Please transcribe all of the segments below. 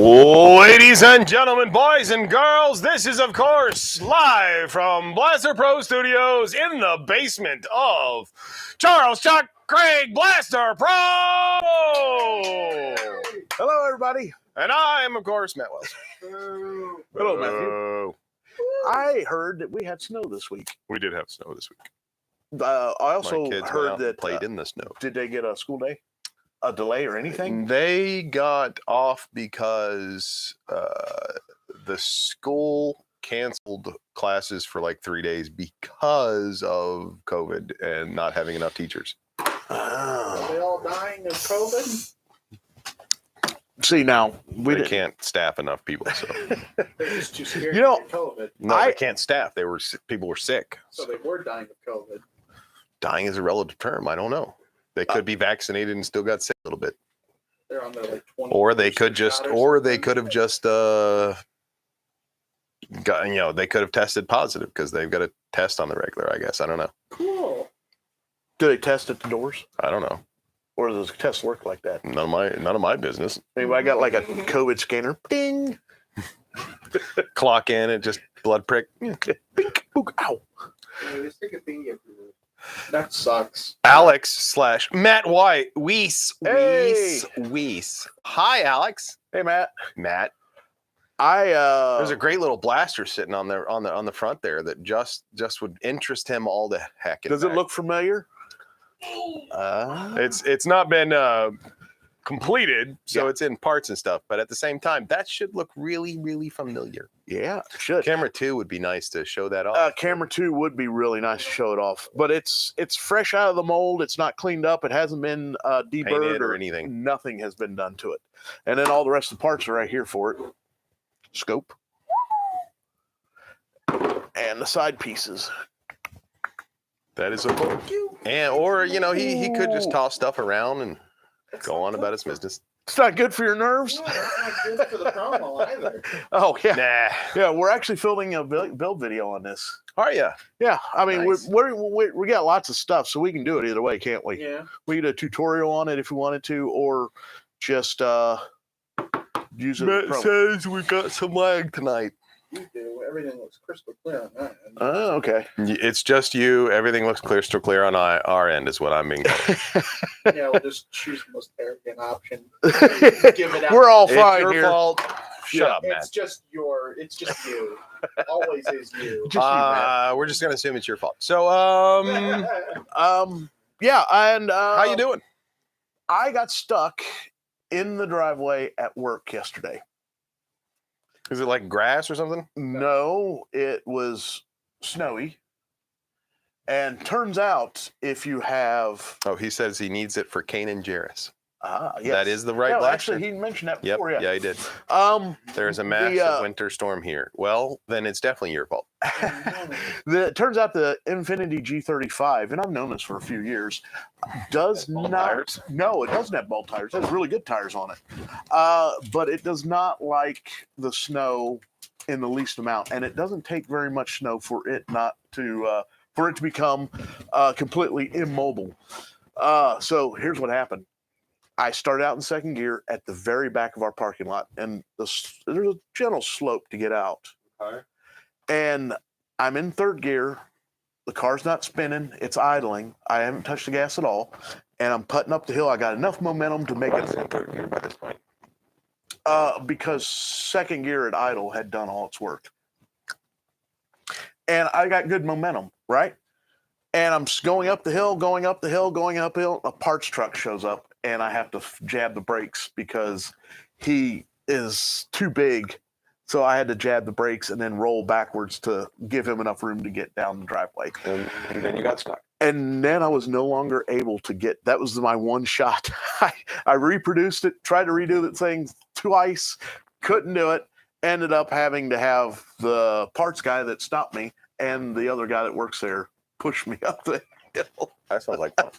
Ladies and gentlemen, boys and girls, this is, of course, live from BlasterPro's studios in the basement of Charles Chuck Craig Blaster Pro. Hello, everybody. And I am, of course, Matt Wells. Hello, Matthew. I heard that we had snow this week. We did have snow this week. I also My kids heard that played in the snow. Did they get a school day? A delay or anything? They got off because the school canceled classes for like 3 days because of COVID and not having enough teachers. Are they all dying of COVID? See, now They can't staff enough people, so They're just too scared You know, to get COVID. no, they can't staff. People were sick. So they were dying of COVID. Dying is a relative term. I don't know. They could be vaccinated and still got sick a little bit, They're on their like 20. or they could just, they could have just got, they could have tested positive because they've got a test on the regular. I guess I don't know. Cool. Do they test at the doors? I don't know. Or does the test work like that? None of my business. Maybe I got like a COVID scanner. Ding. Clock in and just blood prick. Bink, book, ow. They stick a thingy everywhere. That sucks. Alex / Matt White. Weiss. Hey. Weiss. Hi, Alex. Hey, Matt. Matt. There's There's a great little blaster sitting on the front there that just would interest him all the heck. Does it look familiar? It's not been completed, so it's in parts and stuff. But at the same time, that should look really, really familiar. Yeah, it should. Camera 2 would be nice to show that off. Camera 2 would be really nice to show it off, but it's fresh out of the mold. It's not cleaned up. It hasn't been deburred Painted or anything. Nothing has been done to it. And then all the rest of the parts are right here for it. Scope. And the side pieces. That is a cool. And or he could just toss stuff around and go on about his business. It's not good for your nerves. No, it's not good for the promo either. Oh yeah, Nah. yeah. We're actually filming a build video on this. Are you? Yeah, I mean Nice. we got lots of stuff, so we can do it either way, can't we? Yeah. We can do a tutorial on it if we wanted to, or just use it. Matt says we got some lag tonight. You do. Everything looks crystal clear on that end. Oh, okay. It's just you. Everything looks crystal clear on our end, is what I'm being told. Yeah, we'll just choose the most arrogant option. Give it out. We're all It's fine your here. fault. Shut up, Matt. It's just you. Always is you. Just you, Matt. We're just gonna assume it's your fault. So, Yeah, and how you doing? I got stuck in the driveway at work yesterday. Is it like grass or something? No, it was snowy. And turns out if you have Oh, he says he needs it for Kane and Jarrus. yes. That is the right no, blaster. actually he mentioned that Yep. before, Yeah, he did. There's a the, massive winter storm here. Well, then it's definitely your fault. it turns out the Infinity G35, and I've known this for a few years, does Ball not. tires? No, it doesn't have ball tires. It has really good tires on it, but it does not like the snow in the least amount, and it doesn't take very much snow for it not to become completely immobile. So here's what happened. I started out in second gear at the very back of our parking lot, and there's a gentle slope to get out. Okay. And I'm in third gear. The car's not spinning. It's idling. I haven't touched the gas at all. And I'm putting up the hill. I got enough momentum to make it. in third gear by this point? Because second gear at idle had done all its work. And I got good momentum, right? And I'm going up the hill, going uphill. A parts truck shows up, and I have to jab the brakes because he is too big. So I had to jab the brakes and then roll backwards to give him enough room to get down the driveway. And then you got stuck. And then I was no longer able to get, that was my one shot. I reproduced it, tried to redo the thing twice, couldn't do it, ended up having to have the parts guy that stopped me and the other guy that works there push me up the hill. That sounds like fun.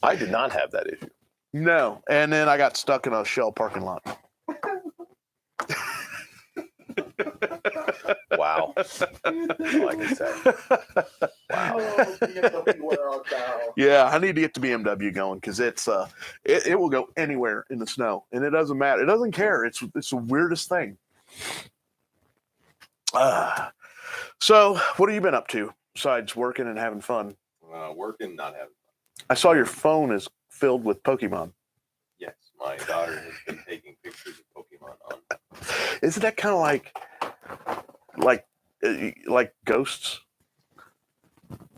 I did not have that issue. No. And then I got stuck in a Shell parking lot. Wow. Wow. That's all I can say. Oh, BMW wear on down. Yeah, I need to get the BMW going because it will go anywhere in the snow, and it doesn't matter. It doesn't care. It's the weirdest thing. So what have you been up to besides working and having fun? Working, not having fun. I saw your phone is filled with Pokemon. Yes, my daughter has been taking pictures of Pokemon on. Isn't that kind of like ghosts?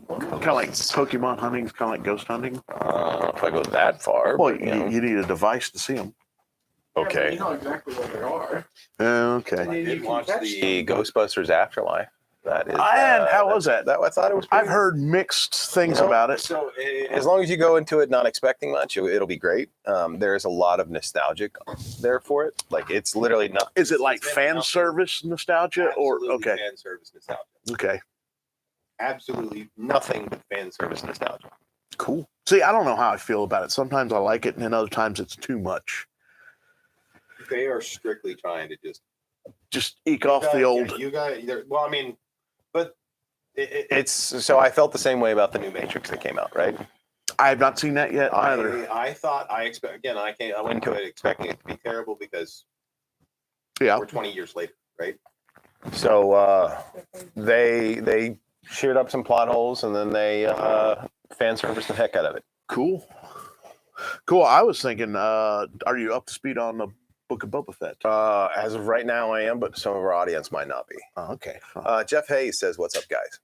Kind of like Pokemon hunting is kind of like ghost hunting. If I go that far. Well, but, you know. you need a device to see them. Okay. You know exactly what they are. Okay. I did watch The Ghostbusters Afterlife. That is. And how was that? I thought it was. I've heard mixed things about it. So as long as you go into it not expecting much, it'll be great. There's a lot of nostalgic there for it. Like it's literally not. Is it like fan service nostalgia or okay? Fan service nostalgia. Okay. Absolutely nothing but fan service nostalgia. Cool. See, I don't know how I feel about it. Sometimes I like it, and then other times it's too much. They are strictly trying to Just eke off the old. You guys, well, I mean, but It's so I felt the same way about the new Matrix that came out, right? I have not seen that yet either. I thought I went into it expecting it to be terrible because Yeah. we're 20 years later, right? So they sheared up some plot holes and then they fan service the heck out of it. Cool. Cool. I was thinking, are you up to speed on the Book of Boba Fett? As of right now, I am, but some of our audience might not be. Oh, okay. Jeff Hayes says, "What's up, guys?"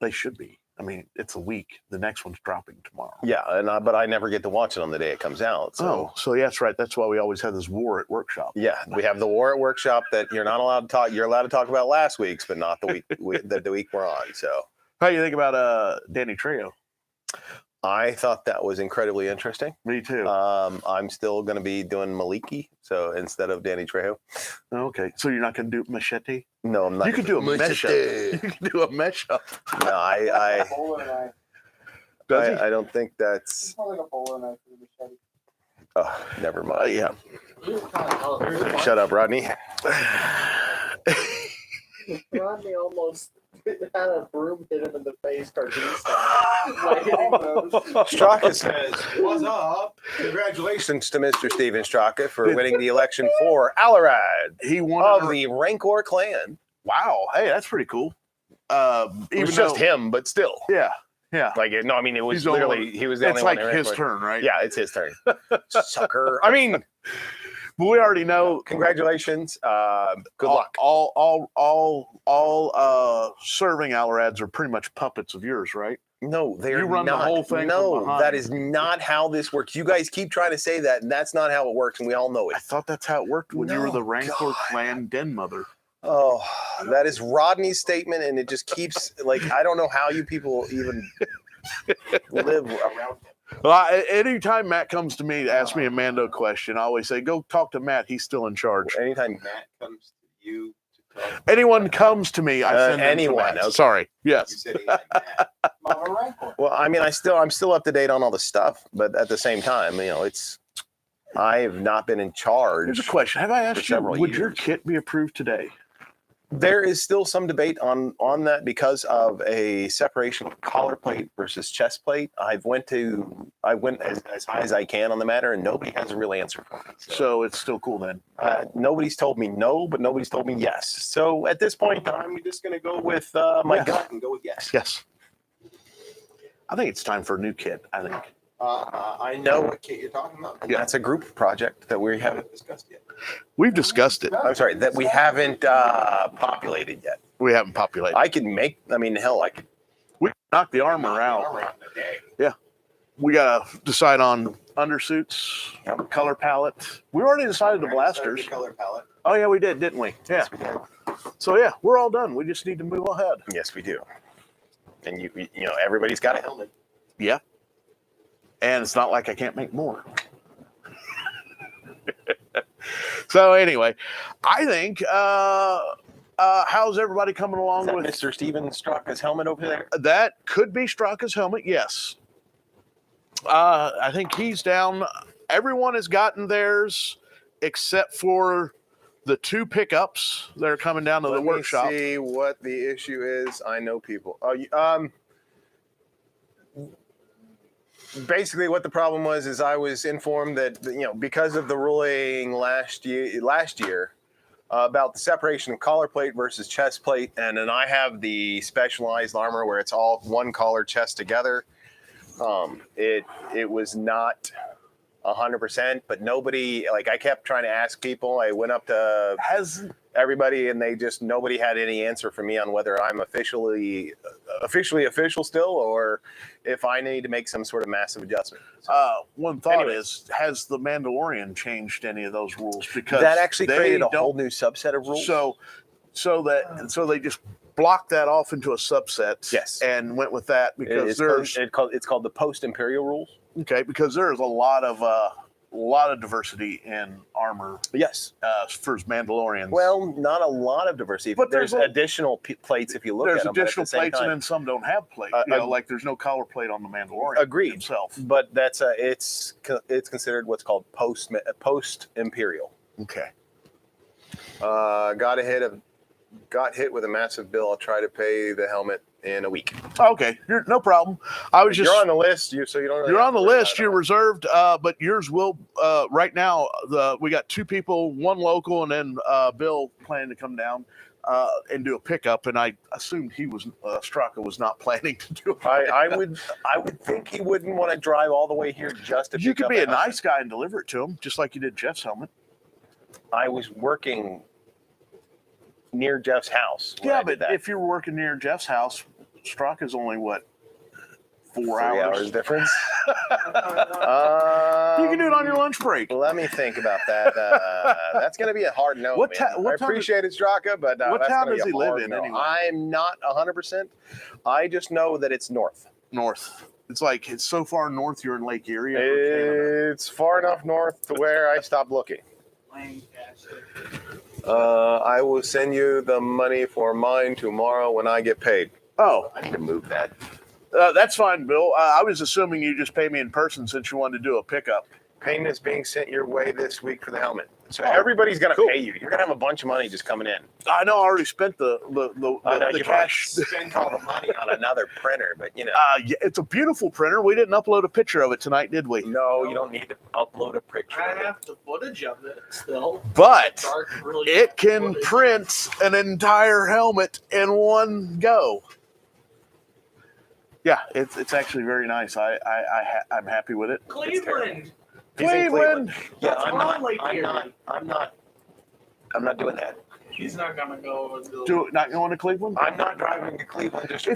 They should be. I mean, it's a week. The next one's dropping tomorrow. Yeah, but I never get to watch it on the day it comes out. So. So yeah, that's right. That's why we always have this war at workshop. Yeah, we have the war at workshop that you're not allowed to talk. You're allowed to talk about last week's, but not the week the week we're on. So, How do you think about Danny Trejo? I thought that was incredibly interesting. Me too. I'm still going to be doing Maliki, so instead of Danny Trejo. Okay, so you're not going to do Machete? No, I'm not. You could do a mesh up. You could do a mesh up. No, I Bowler knife. Does he? I don't think that's. It's more like a bowler knife for the machete. Oh, never mind. Yeah. He was kind of out. Shut up, Rodney. Rodney almost had a broom hit him in the face, cartoon style. Like hitting those. Straka says, "What's up? Congratulations to Mr. Steven Straka for winning the election for Alarad He won of the Rancor clan." Wow. Hey, that's pretty cool. It was just him, but still. Yeah. Yeah. Like, no, I mean, it was He's the literally, only- he was the It's only like one. his turn, right? Yeah, it's his turn. Sucker. I mean, But we already know. congratulations. Good luck. All serving Alarads are pretty much puppets of yours, right? No, they're You run the not. whole thing No, from behind. that is not how this works. You guys keep trying to say that, and that's not how it works, and we all know it. I thought that's how it worked when you were No, the Rancor God. clan den mother. Oh, that is Rodney's statement, and it just keeps like I don't know how you people even live around him. Well, anytime Matt comes to me to ask me a Mando question, I always say, "Go talk to Matt. He's still in charge." Anytime Matt comes to you to talk. Anyone comes to me, I send them anyone, to Matt. okay. Sorry. You Yes. said he had Matt. Mama Rancor. Well, I mean, I'm still up to date on all the stuff, but at the same time, I have not been in charge. Here's a question: have I asked you? several Would your years. kit be approved today? There is still some debate on that because of a separation of collar plate versus chest plate. I went as high as I can on the matter, and nobody has a real answer for me. So it's still cool then. Nobody's told me no, but nobody's told me yes. So at this point, I'm just going to go with my Yeah. gut and go with yes. Yes. I think it's time for a new kit. I think. I know what kit you're talking about. Yeah, it's a group project that we haven't. Discussed yet. We've discussed it. I'm sorry, that we haven't populated yet. We haven't populated. I can make. I mean, hell, I could. We knocked the armor out. Around the day. We gotta decide on undersuits, Yep. color palette. We already decided the Right, so blasters. the color palette. Oh yeah, we did, didn't we? Yeah. Yes, we did. So yeah, we're all done. We just need to move ahead. Yes, we do. And you know, everybody's got a helmet. Yeah. And it's not like I can't make more. So anyway, I think how's everybody coming Is along that with Mr. Steven Straka's helmet over there? that? Could be Straka's helmet, yes. I think he's down. Everyone has gotten theirs except for the 2 pickups that are coming down to the workshop. Let me see what the issue is. I know people. Basically, what the problem was is I was informed that because of the ruling last year about the separation of collar plate versus chest plate, and then I have the specialized armor where it's all one collar chest together. It was not 100%, but nobody, like, I kept trying to ask people. I went up to everybody, and nobody had any answer for me on whether I'm officially official still, or if I need to make some sort of massive adjustment. One thought is, has the Mandalorian changed any of those rules? Because that actually created a whole new subset of rules. So they just blocked that off into a subset. Yes, and went with that because it's called the post-imperial rules. Okay, because there's a lot of diversity in armor. Yes, for Mandalorians. Well, not a lot of diversity, but there's additional plates if you look at them. There's additional plates, and then some don't have plate. Like there's no collar plate on the Mandalorian. Agreed. Himself. But that's it's considered what's called post-imperial. Okay. Got hit with a massive bill. I'll try to pay the helmet in a week. Okay, no problem. You're on the list, so you don't. Really you're on the list. You're reserved, but yours will. Right now, we got 2 people, 1 local, and then Bill planning to come down and do a pickup. And I assumed Straka was not planning to do it. I would think he wouldn't want to drive all the way here just to. You could be a nice guy and deliver it to him, just like you did Jeff's helmet. I was working near Jeff's house. Yeah, but if you're working near Jeff's house, Straka's only 4 hours difference. You can do it on your lunch break. Let me think about that. That's going to be a hard no. I appreciate it, Straka, but what town does he live in anyway? I'm not 100%. I just know that it's north. North. It's so far north you're in Lake Erie. It's far enough north to where I stopped looking. I will send you the money for mine tomorrow when I get paid. Oh, I need to move that. That's fine, Bill. I was assuming you just pay me in person since you wanted to do a pickup. Payment is being sent your way this week for the helmet. So everybody's going to pay you. You're going to have a bunch of money just coming in. I know. I already spent the cash. Spend all the money on another printer, but yeah, it's a beautiful printer. We didn't upload a picture of it tonight, did we? No, you don't need to upload a picture. I have the footage of it still. But it can print an entire helmet in one go. Yeah, it's actually very nice. I'm happy with it. Cleveland. Cleveland. Yeah, I'm not doing that. He's not gonna go. Not going to Cleveland? I'm not driving to Cleveland. If you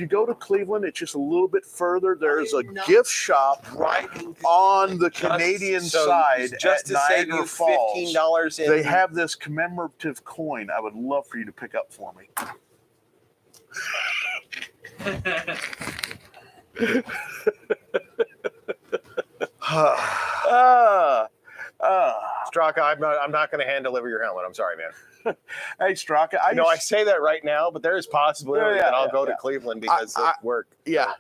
go to Cleveland, it's just a little bit further. There's a gift shop right on the Canadian side just at Niagara Falls. $15 in. They have this commemorative coin. I would love for you to pick up for me. Straka, I'm not going to hand deliver your helmet. I'm sorry, man. Hey, Straka, I say that right now, but there is possibility that I'll go to Cleveland because of work. Yeah,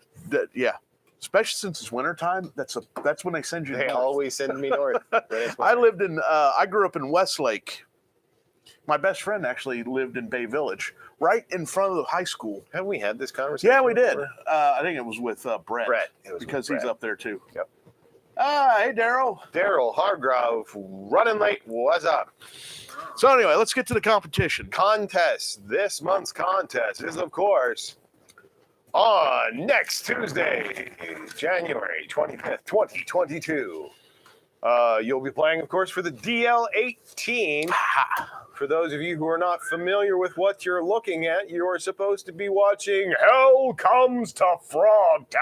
especially since it's wintertime. That's when they send you. They always send me north. I grew up in Westlake. My best friend actually lived in Bay Village, right in front of the high school. Have we had this conversation? Yeah, we did. I think it was with Brett. Because he's up there too. Yep. Hey, Daryl. Daryl Hargrove, running late. What's up? So anyway, let's get to the competition. This month's contest is, of course, on next Tuesday, January 25th, 2022. You'll be playing, of course, for the DL18. For those of you who are not familiar with what you're looking at, you're supposed to be watching Hell Comes to Frogtown.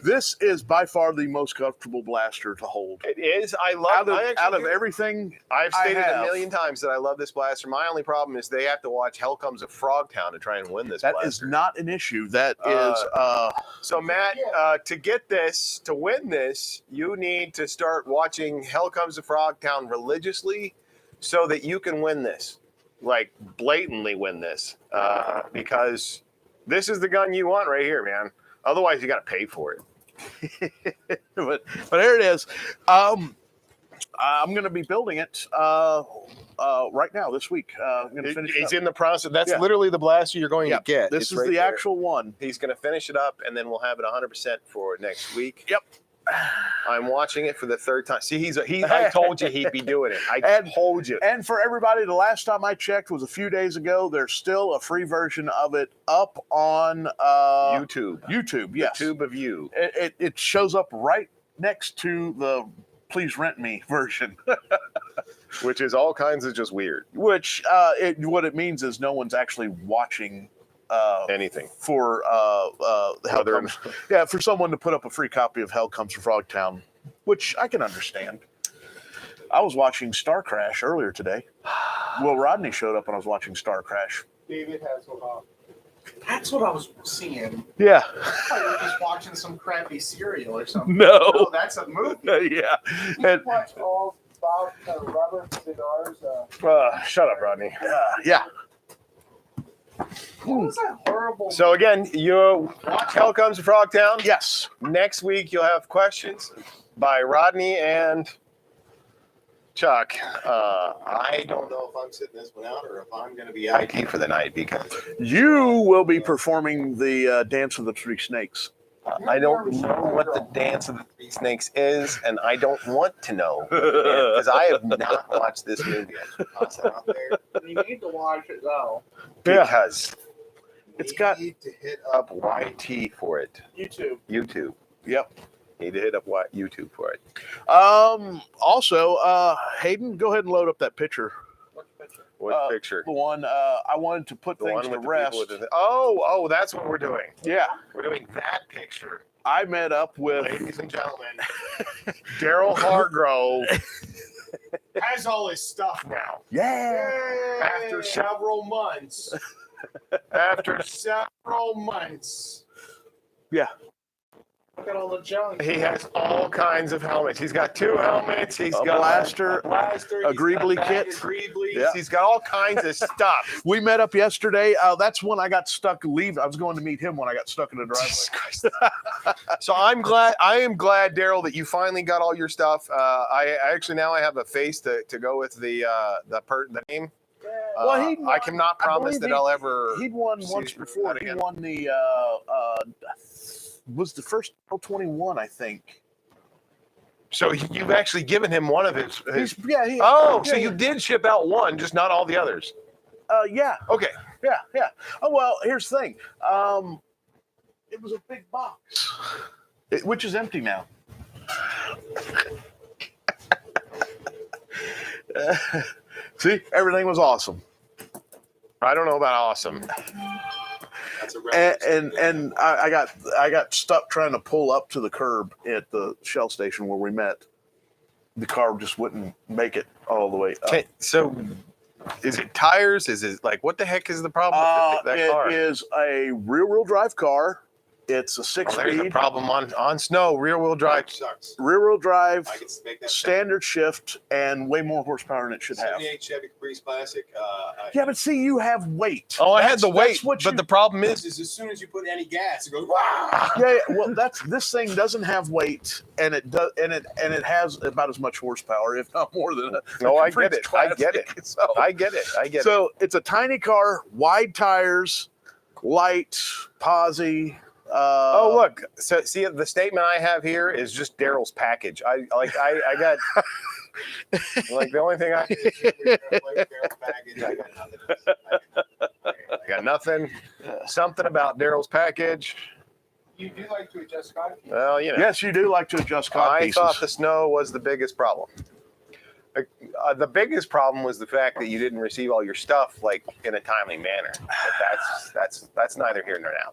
This is by far the most comfortable blaster to hold. It is. I love it. Out of everything I've stated a million times that I love this blaster. My only problem is they have to watch Hell Comes to Frogtown to try and win this blaster. That is not an issue. That is... So, Matt, to win this, you need to start watching Hell Comes to Frogtown religiously so that you can win this, like blatantly win this, because this is the gun you want right here, man. Otherwise, you got to pay for it. but here it is. I'm going to be building it right now this week. I'm going to finish it He's up. in the process. That's Yeah. literally the blaster you're going Yeah, to get. This It's is right the there. actual one. He's going to finish it up, and then we'll have it 100% for next week. Yep. I'm watching it for the third time. See, I told you he'd be doing it. I told you. And for everybody, the last time I checked was a few days ago. There's still a free version of it up on YouTube. YouTube, yes. The tube of you. It shows up right next to the Please Rent Me version. Which is all kinds of just weird. Which what it means is no one's actually watching Anything. For Hell Comes, for someone to put up a free copy of Hell Comes to Frogtown, which I can understand. I was watching Star Crash earlier today. Will Rodney showed up when I was watching Star Crash. David Hasselhoff. That's what I was seeing. Yeah. I thought you were just watching some crappy cereal or something. No. Oh, that's a movie. Yeah. You And, watch all Bob Robert Cigars. Shut up, Rodney. yeah. What was that horrible? So again, you watch Hell Comes to Frogtown. Yes. Next week you'll have questions by Rodney and Chuck. I don't know if I'm sitting this one out or if I'm going to be IT for the night because You will be performing the Dance of the Three Snakes. I don't know what the Dance of the Three Snakes is, and I don't want to know because I have not watched this movie. I should toss it out there You need to watch it though. because It's got- need to hit up YT for it. YouTube. Yep. Need to hit up YouTube for it. Also, Hayden, go ahead and load up that picture. What picture? The one I wanted to put The things one to with the rest. people with the, oh, that's what we're doing. Yeah. We're doing that picture. I met up with Ladies and gentlemen, Daryl Hargrove has all his stuff now. after several months. after Several months. Look at all the junk. he has all kinds of helmets. He's got 2 helmets. He's A got blaster, a blaster. a he's Greebly got kit. Greeblies. Yeah. He's got all kinds of stuff. we met up yesterday. That's when I got stuck leave. I was going to meet him when I got stuck in the driveway. Jesus Christ. So I am glad, Daryl, that you finally got all your stuff. I actually now I have a face to go with the name. Well, I cannot promise that I'll ever. He'd won see once that before. He again. won the was the first L21, I think. So you've actually given him one of his. He, Oh, so yeah, you did ship out one, just not all the others. yeah. Okay. Yeah. Oh, well, here's the thing. It was a big box, which is empty now. See, everything was awesome. I don't know about awesome. That's a And I got stuck trying to pull up to the curb at the Shell station where we met. The car just wouldn't make it all the way up. Okay, so is it tires? Is it like what the heck is the problem with that car? It is a rear-wheel drive car. It's a Well, there's a six-speed problem on snow. Rear-wheel drive. sucks. rear-wheel drive, I can make that standard shift, and way more horsepower than it should have. 78 Chevy Caprice Classic. Yeah, but see, you have weight. Oh, I had the That's weight, what but you- the problem This is is as soon as you put any gas, it goes. Wow. Yeah, well, this thing doesn't have weight, and it does, and it has about as much horsepower, if not more than a. No, I Caprice get it. I get it. Classic. So, I get it. so it's a tiny car, wide tires, light, posi. Oh, look. So see, the statement I have here is just Daryl's package. I got like the only thing I got nothing. Something about Daryl's package. You do like to adjust cod pieces. Well, you know. Yes, you do like to adjust cod I pieces. thought the snow was the biggest problem. The biggest problem was the fact that you didn't receive all your stuff like in a timely manner. But that's neither here nor now.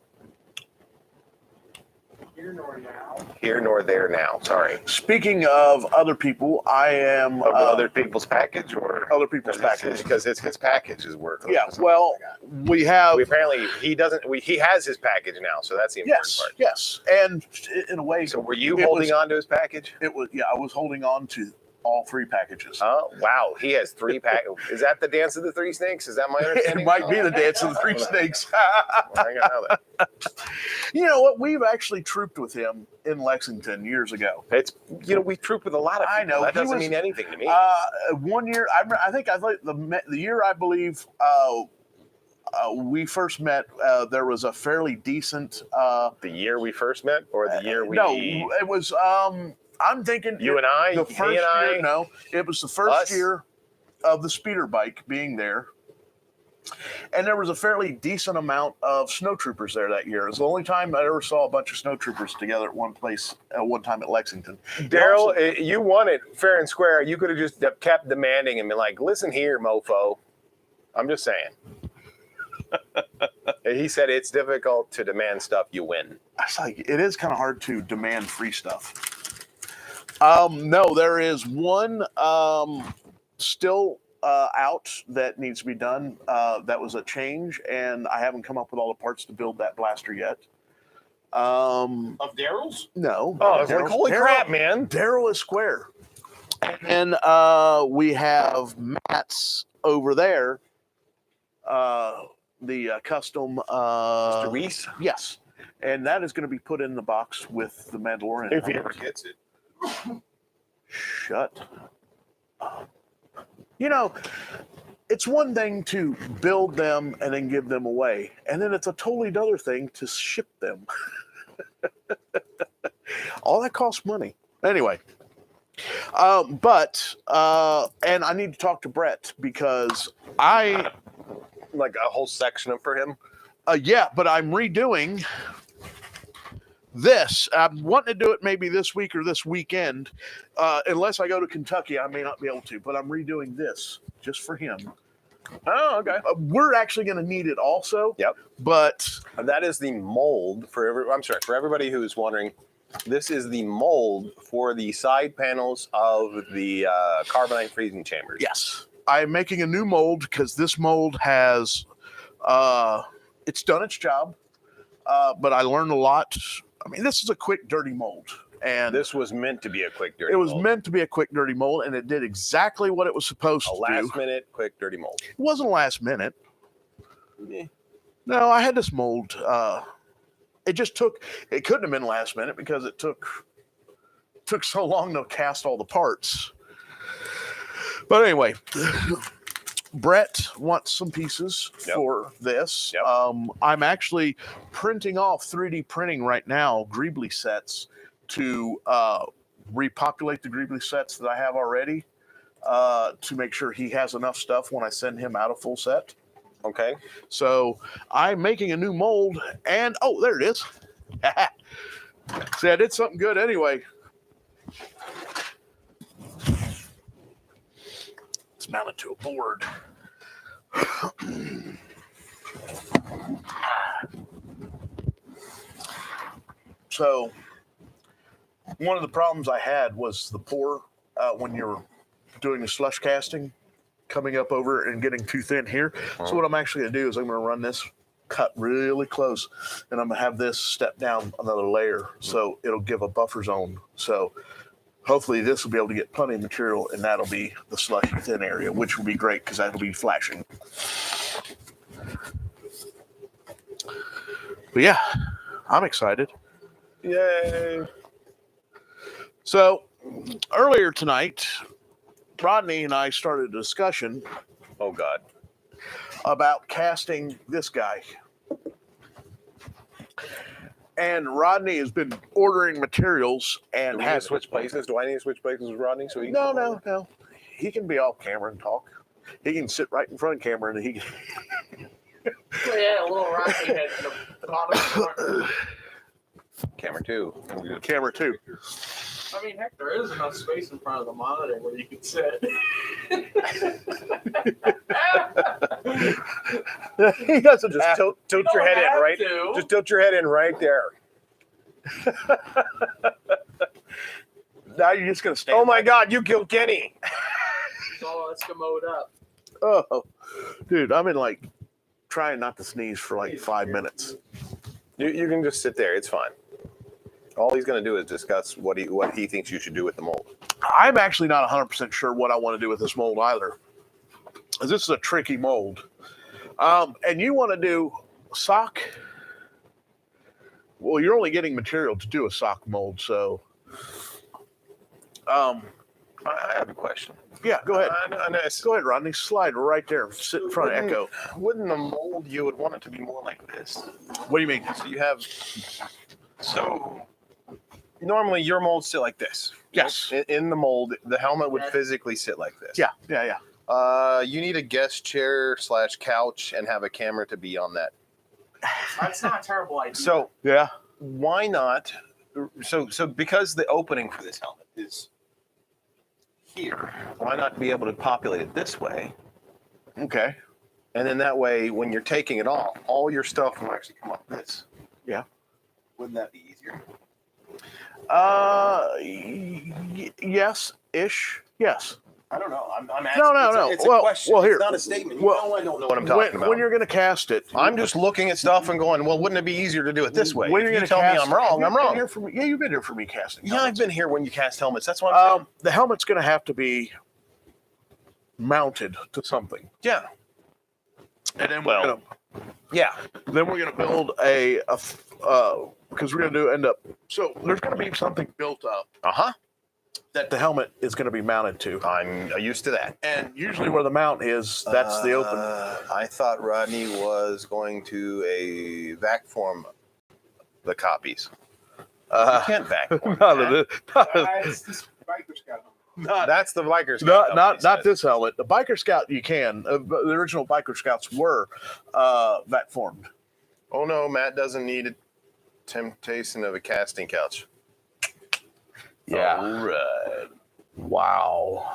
Here nor now. Here nor there now. Sorry. Speaking of other people, I am Of other people's package or other people's package. because it's his package is worth. Yeah, well, we have We apparently he doesn't. He has his package now, so that's the important part. yes, and in a way, So were you It holding was- on to his package? it was I was holding on to all 3 packages. Oh, wow. He has 3 pack. Is that the Dance of the Three Snakes? Is that my understanding? It might be the Dance of the 3 Snakes. I gotta know that. You know what? We've actually trooped with him in Lexington years ago. It's, we troop with a lot of people. I know. That He doesn't was- mean anything to me. One year, I think the year I believe we first met, there was a fairly decent. The year we first met, or the year we? No, it was. I'm thinking You and I, The he first and I, year, no, it was the first us. year of the speeder bike being there, and there was a fairly decent amount of snow troopers there that year. It was the only time I ever saw a bunch of snow troopers together at one place at one time at Lexington. Daryl, you won it fair and square. You could have just kept demanding and been like, "Listen here, mofo." I'm just saying. He said it's difficult to demand stuff you win. I was like, it is kind of hard to demand free stuff. No, there is one still out that needs to be done. That was a change, and I haven't come up with all the parts to build that blaster yet. Of Daryl's? No. Oh, it's like, holy Daryl- crap, man. Daryl is square. And we have Matt's over there. The custom. Mr. Weiss? Yes. And that is going to be put in the box with the Mandalorian. If he Never gets it. Shut up. It's one thing to build them and then give them away, and then it's a totally other thing to ship them. All that costs money. Anyway, and I need to talk to Brett because Like a whole section for him? but I'm redoing this. I'm wanting to do it maybe this week or this weekend. Unless I go to Kentucky, I may not be able to, but I'm redoing this just for him. Oh, okay. We're actually going to need it also. Yep. But That is the mold for everybody who's wondering. This is the mold for the side panels of the carbonite freezing chambers. yes, I'm making a new mold because this mold has, it's done its job. But I learned a lot. I mean, this is a quick, dirty mold. And This was meant to be a quick, dirty it was mold. meant to be a quick, dirty mold, and it did exactly what it was supposed A to do. last-minute, quick, dirty mold. It wasn't last minute. Yeah. No, I had this mold. It couldn't have been last minute because it took so long to cast all the parts. But anyway, Brett wants some pieces for this. Yep. I'm actually printing off 3D printing right now, Greebly sets to repopulate the Greebly sets that I have already to make sure he has enough stuff when I send him out a full set. Okay. So I'm making a new mold, and oh, there it is. See, I did something good anyway. It's mounted to a board. So one of the problems I had was the pour when you're doing the slush casting, coming up over and getting too thin here. So what I'm actually going to do is I'm going to run this cut really close, and I'm going to have this step down another layer so it'll give a buffer zone. So hopefully this will be able to get plenty of material, and that'll be the slushy thin area, which will be great because that'll be flashing. But yeah, I'm excited. Yay. So earlier tonight, Rodney and I started a discussion Oh, God. about casting this guy. And Rodney has been ordering materials Do and we need to has switch places? Do I need to switch places with Rodney? So he can No. He can be off camera and talk. He can sit right in front of camera and he can. Yeah, a little rocky head in the bottom. Camera 2. Camera too. I mean, heck, there is enough space in front of the monitor where you can sit. He doesn't Just have- tilt your head in right. To. Just tilt your head in right there. Now you're just gonna stand. Oh my God! You killed Kenny. So let's commode up. Oh, dude, I'm in like trying not to sneeze for like 5 minutes. You can just sit there. It's fine. All he's going to do is discuss what he thinks you should do with the mold. I'm actually not 100% sure what I want to do with this mold either. This is a tricky mold. And you want to do sock? Well, you're only getting material to do a sock mold, so. I have a question. Yeah, go ahead. Go ahead, Rodney. Slide right there. Sit in front of Echo. Wouldn't the mold, you would want it to be more like this? What do you mean? So you have, normally your molds sit like this. Yes. In the mold, the helmet would physically sit like this. Yeah. You need a guest chair / couch and have a camera to be on that. That's not a terrible idea. So Yeah. why not? So because the opening for this helmet is here, why not be able to populate it this way? Okay. And then that way, when you're taking it off, all your stuff will actually come off this. Yeah. Wouldn't that be easier? Yes-ish. Yes. I don't know. I'm asking. No. It's a question. Well, here. It's not a statement. I don't know what I'm talking about. When you're going to cast it, I'm just looking at stuff and going, well, wouldn't it be easier to do it this way? When If you're you going to tell me cast, I'm wrong, I'm wrong. Yeah, you've been here for me casting. Yeah, I've been here when you cast helmets. That's what I'm saying. The helmet's going to have to be mounted to something, Yeah. and then we're Yeah. gonna build because we're gonna end up. So there's going to be something built up that the helmet is going to be mounted to. I'm used to that. And usually where the mount is, that's the open. I thought Rodney was going to vac form the copies. You can't vac form. It's this biker scout. That's the biker scout. Not this helmet. The biker scout you can. The original biker scouts were vac formed. Oh no, Matt doesn't need a temptation of a casting couch. Yeah. All right. Wow.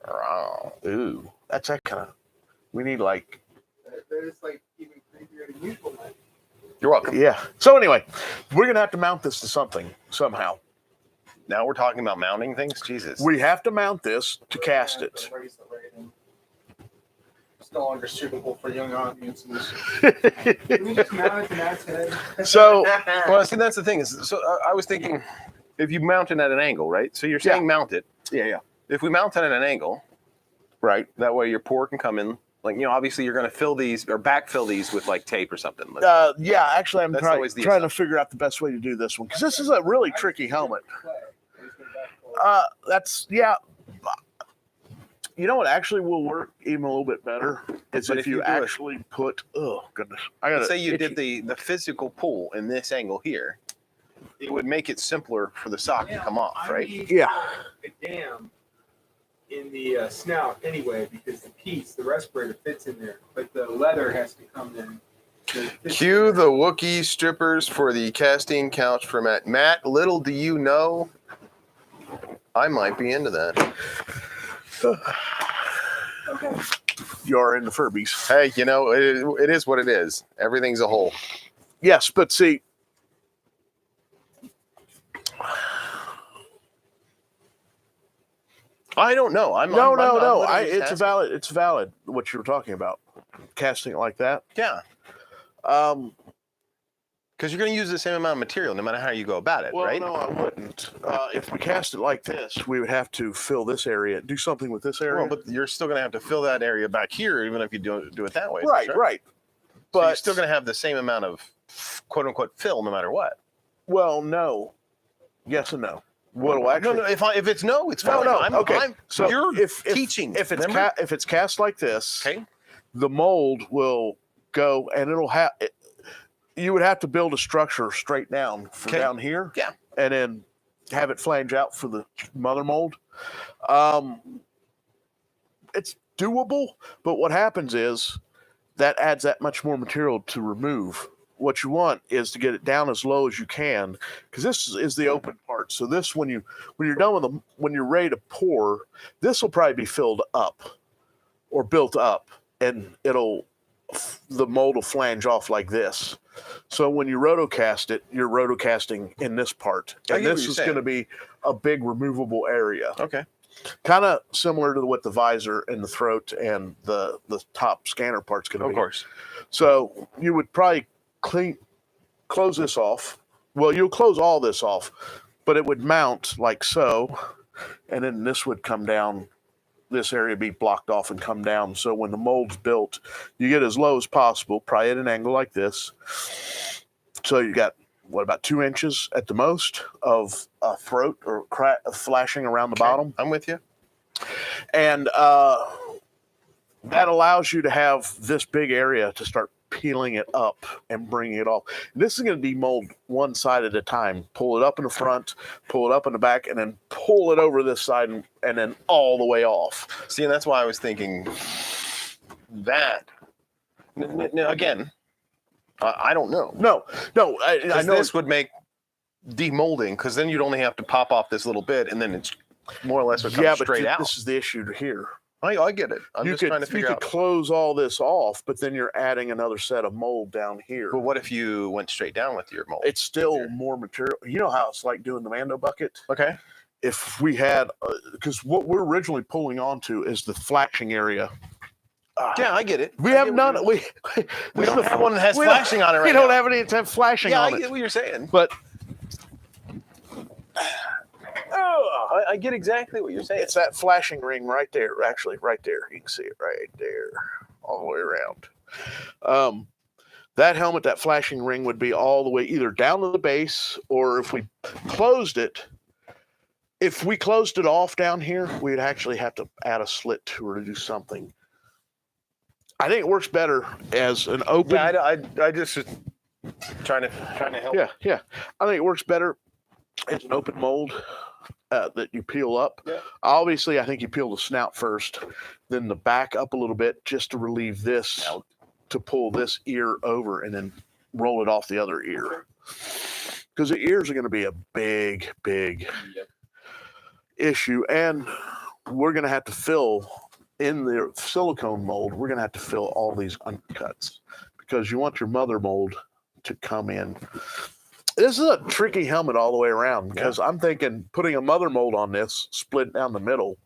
Wow. Ooh. That's that kind of. We need like. That is like even creepier than usual. You're welcome. Yeah. So anyway, we're gonna have to mount this to something somehow. Now we're talking about mounting things? Jesus. We have to mount this to cast it. Raise the rating. It's no longer suitable for young audiences. Can we just mount it to Matt's head? So Well, see, that's the thing. I was thinking, if you mount it at an angle, right? So you're saying mount it. yeah. If we mount it at an angle, Right. that way your pour can come in. Like, obviously you're going to fill these or backfill these with like tape or something. Yeah, actually, I'm That's trying always the to figure out the best way to do this one because this is a really tricky helmet. You know what actually will work even a little bit better is But if you actually put. Oh goodness! Let's say you did the physical pull in this angle here. It would make it simpler for the sock to come off, right? Yeah. The dam in the snout anyway, because the respirator fits in there, but the leather has to come in. Cue the Wookiee strippers for the casting couch for Matt. Matt, little do you know, I might be into that. Okay. You're in the Furbies. Hey, it is what it is. Everything's a whole. Yes, but see. I don't know. No. It's valid what you're talking about. Casting it like that. Yeah. Because you're going to use the same amount of material no matter how you go about it, right? No, I wouldn't. If we cast it like this, we would have to fill this area, do something with this area. Well, but you're still going to have to fill that area back here, even if you do it that way. Right. So But you're still going to have the same amount of quote unquote fill no matter what. Well, no. Yes and no. What will actually? No. If it's no, it's fine. No. Okay. So you're if teaching. If it's cast like this, okay, the mold will go and it'll have. You would have to build a structure straight down from down here, and then have it flange out for the mother mold. It's doable, but what happens is that adds that much more material to remove. What you want is to get it down as low as you can, because this is the open part. So this, when you're done with them, when you're ready to pour, this will probably be filled up or built up, and the mold will flange off like this. So when you rotocast it, you're rotocasting in this part, and this is going to be a big removable area. Okay. Kind of similar to what the visor and the throat and the top scanner part's going to be. Of course. So you would probably close this off Well, you'll close all this off, but it would mount like so, and then this would come down. This area be blocked off and come down. So when the mold's built, you get as low as possible, probably at an angle like this. So you got, what, about 2 inches at the most of a throat or crack flashing around the bottom. I'm with you. And that allows you to have this big area to start peeling it up and bringing it off. This is going to demold one side at a time. Pull it up in the front, pull it up in the back, and then pull it over this side and then all the way off. See, and that's why I was thinking that. Now, again, I don't know. No, I know this would make demolding, because then you'd only have to pop off this little bit, and then it's more or less would come straight out. This is the issue here. I get it. I'm just trying to figure out. You could close all this off, but then you're adding another set of mold down here. But what if you went straight down with your mold? It's still more material. You know how it's like doing the Mando bucket? Okay. If we had, because what we're originally pulling onto is the flashing area. Yeah, I get it. We have none. We don't have one that has flashing on it right now. We don't have any that have flashing on it. Yeah, I get what you're saying. But I get exactly what you're saying. it's that flashing ring right there. Actually, right there. You can see it right there, all the way around. That helmet, that flashing ring would be all the way either down to the base, or if we closed it, off down here, we'd actually have to add a slit to or do something. I think it works better as an open. Yeah, I just trying to help. Yeah. I think it works better as an open mold that you peel up. Yeah. Obviously, I think you peel the snout first, then the back up a little bit just to relieve this, to pull this ear over, and then roll it off the other ear. Because the ears are going to be a big issue, and we're going to have to fill in the silicone mold. We're going to have to fill all these undercuts because you want your mother mold to come in. This is a tricky helmet all the way around, because I'm thinking putting a mother mold on this, split down the middle.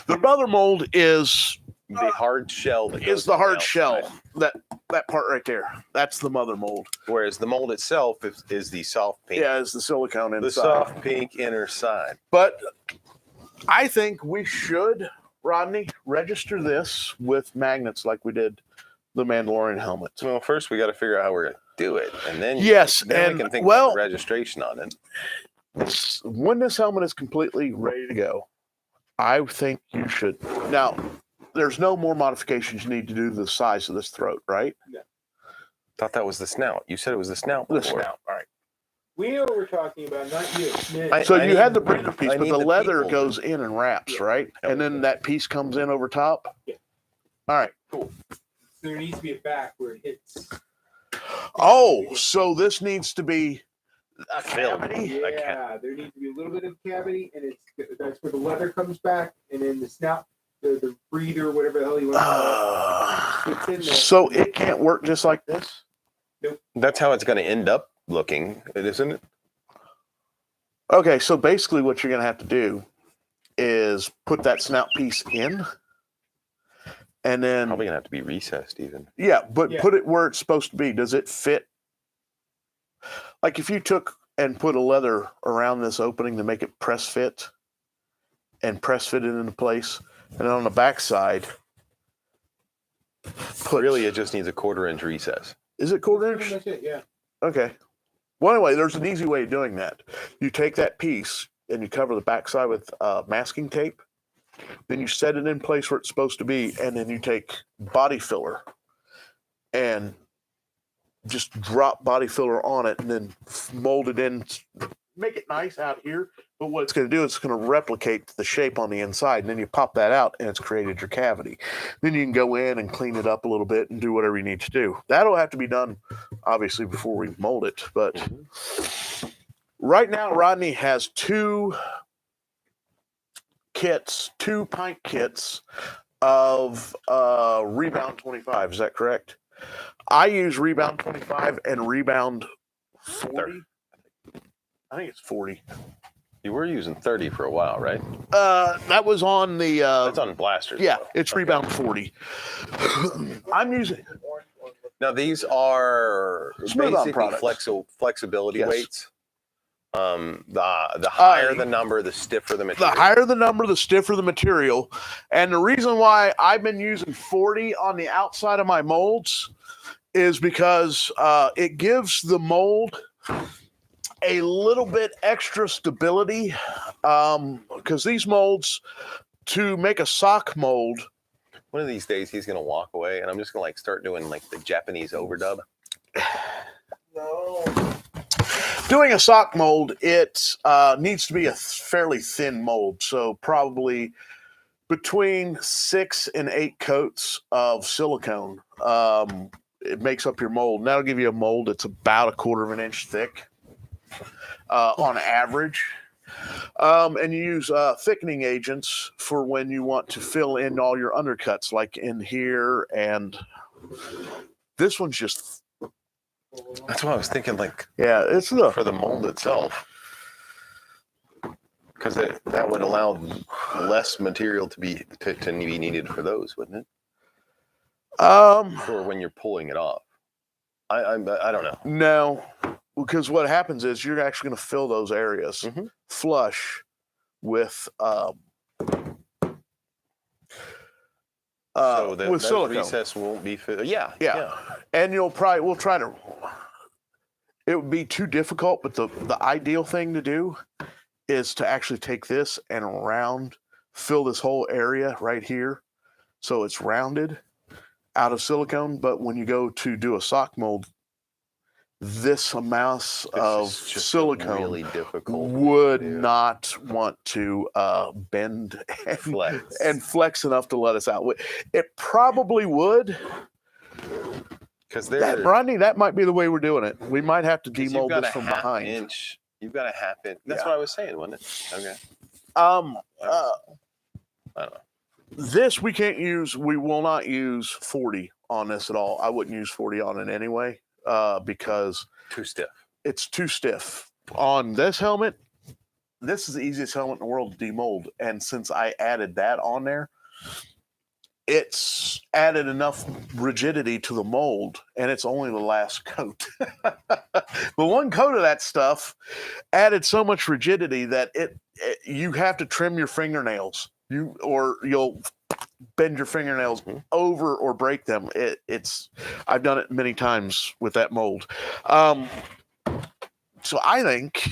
The mother mold is the hard shell. Is the hard shell. That part right there. That's the mother mold. Whereas the mold itself is the soft pink. Yeah, is the silicone inside. The soft pink inner side. But I think we should, Rodney, register this with magnets like we did the Mandalorian helmet. Well, first we got to figure out how we're going to do it, and then we can think about the registration on it. When this helmet is completely ready to go, I think you should. Now, there's no more modifications you need to do to the size of this throat, right? No. Thought that was the snout. You said it was the snout before. The snout, all right. We know what we're talking about, not you. So you had the breather piece, but the leather goes in and wraps, right? And then that piece comes in over top? Yeah. All right, cool. So there needs to be a back where it hits. Oh, so this needs to be a cavity? Yeah, there needs to be a little bit of cavity, and that's where the leather comes back, and then the snout, the breather, whatever the hell you want to call it, fits in there. So it can't work just like this? Nope. That's how it's going to end up looking, isn't it? Okay, so basically what you're going to have to do is put that snout piece in, and then Probably going to have to be recessed even. Yeah, but put it where it's supposed to be. Does it fit? Like if you took and put a leather around this opening to make it press fit it into place, and then on the back side, Really, it just needs a 1/4 inch recess. Is it 1/4 Pretty inch? much it, yeah. Okay. Well, anyway, there's an easy way of doing that. You take that piece and you cover the backside with masking tape. Then you set it in place where it's supposed to be, and then you take body filler and just drop body filler on it, and then mold it in. Make it nice out here, but what it's going to do is it's going to replicate the shape on the inside, and then you pop that out, and it's created your cavity. Then you can go in and clean it up a little bit and do whatever you need to do. That'll have to be done, obviously, before we mold it. But right now, Rodney has two pint kits of Rebound 25. Is that correct? I use Rebound 25 and Rebound 40. I think it's 40. You were using 30 for a while, right? That was on the. That's on blasters. Yeah, it's Rebound 40. I'm using. Now these are Smooth-on basically products. flexibility Yes. weights. The higher the number, the stiffer the material. The higher the number, the stiffer the material. And the reason why I've been using 40 on the outside of my molds is because it gives the mold a little bit extra stability. Because these molds, to make a sock mold, one of these days he's gonna walk away, and I'm just gonna like start doing like the Japanese overdub. No. doing a sock mold, it needs to be a fairly thin mold. So probably between 6 and 8 coats of silicone. It makes up your mold. And that'll give you a mold that's about 1/4 of an inch thick on average. And you use thickening agents for when you want to fill in all your undercuts, like in here. And this one's just... That's what I was thinking, like, yeah, it's the... for the mold itself. Because that would allow less material to be needed for those, wouldn't it? For when you're pulling it off. I don't know. No, because what happens is you're actually going to fill those areas flush with so that with silicone. Recess won't be filled. Yeah. And we'll try to. It would be too difficult, but the ideal thing to do is to actually take this and fill this whole area right here, so it's rounded out of silicone. But when you go to do a sock mold, this amount of silicone really difficult would not want to bend and flex enough to let us out. It probably would. Because Rodney, that might be the way we're doing it. We might have to demold this from behind. You've got a half inch. That's what I was saying, wasn't it? Okay. I don't know. This we can't use. We will not use 40 on this at all. I wouldn't use 40 on it anyway, because too stiff. It's too stiff. On this helmet, this is the easiest helmet in the world to demold. And since I added that on there, it's added enough rigidity to the mold, and it's only the last coat. But one coat of that stuff added so much rigidity that you have to trim your fingernails. You'll bend your fingernails over or break them. I've done it many times with that mold. So I think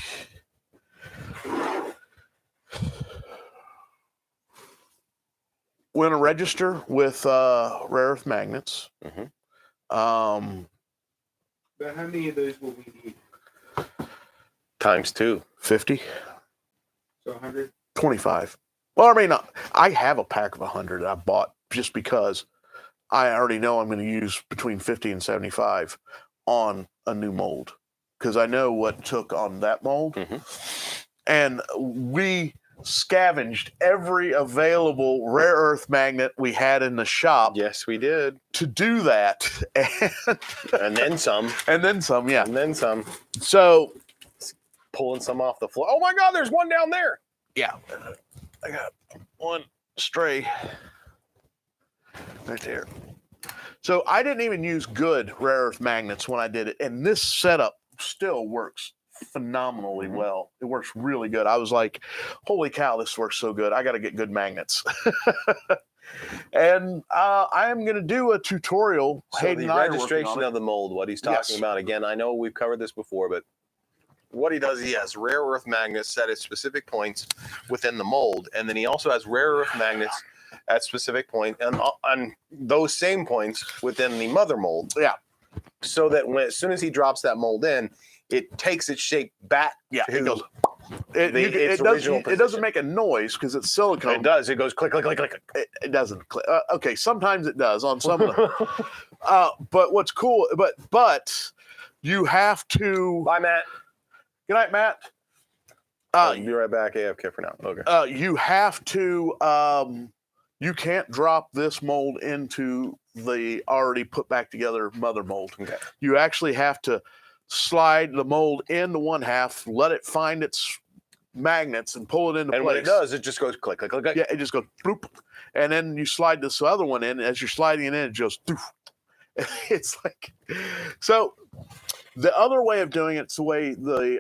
we're going to register with rare earth magnets. But how many of those will we need? Times 2. 50. So 100? 25. Well, I mean, I have a pack of 100 I bought just because I already know I'm going to use between 50 and 75 on a new mold, because I know what took on that mold. And we scavenged every available rare earth magnet we had in the shop. Yes, we did. To do that. And then some. And then some, yeah. And then some. So, pulling some off the floor. Oh my God, there's one down there. Yeah. I got one stray right there. So I didn't even use good rare earth magnets when I did it. And this setup still works phenomenally well. It works really good. I was like, holy cow, this works so good. I got to get good magnets. And I am going to do a tutorial. So the registration of the mold, what he's talking about, again, I know we've covered this before, but what he does, he has rare earth magnets set at specific points within the mold. And then he also has rare earth magnets at specific points and on those same points within the mother mold. Yeah. So that as soon as he drops that mold in, it takes its shape back. Yeah. To it doesn't make a noise because it's silicone. It does. It goes click, click, click, click. It doesn't click. Okay. Sometimes it does on some of them. But what's cool, but you have to. Bye, Matt. Good night, Matt. I'll be right back. AFK for now. Okay. You have to. You can't drop this mold into the already put back together mother mold. Okay. You actually have to slide the mold into one half, let it find its magnets, and pull it into place. And when it does, it just goes click, click, click, click. Yeah, it just goes bloop, and then you slide this other one in. As you're sliding it in, it just doof, It's like, so the other way of doing it's the way the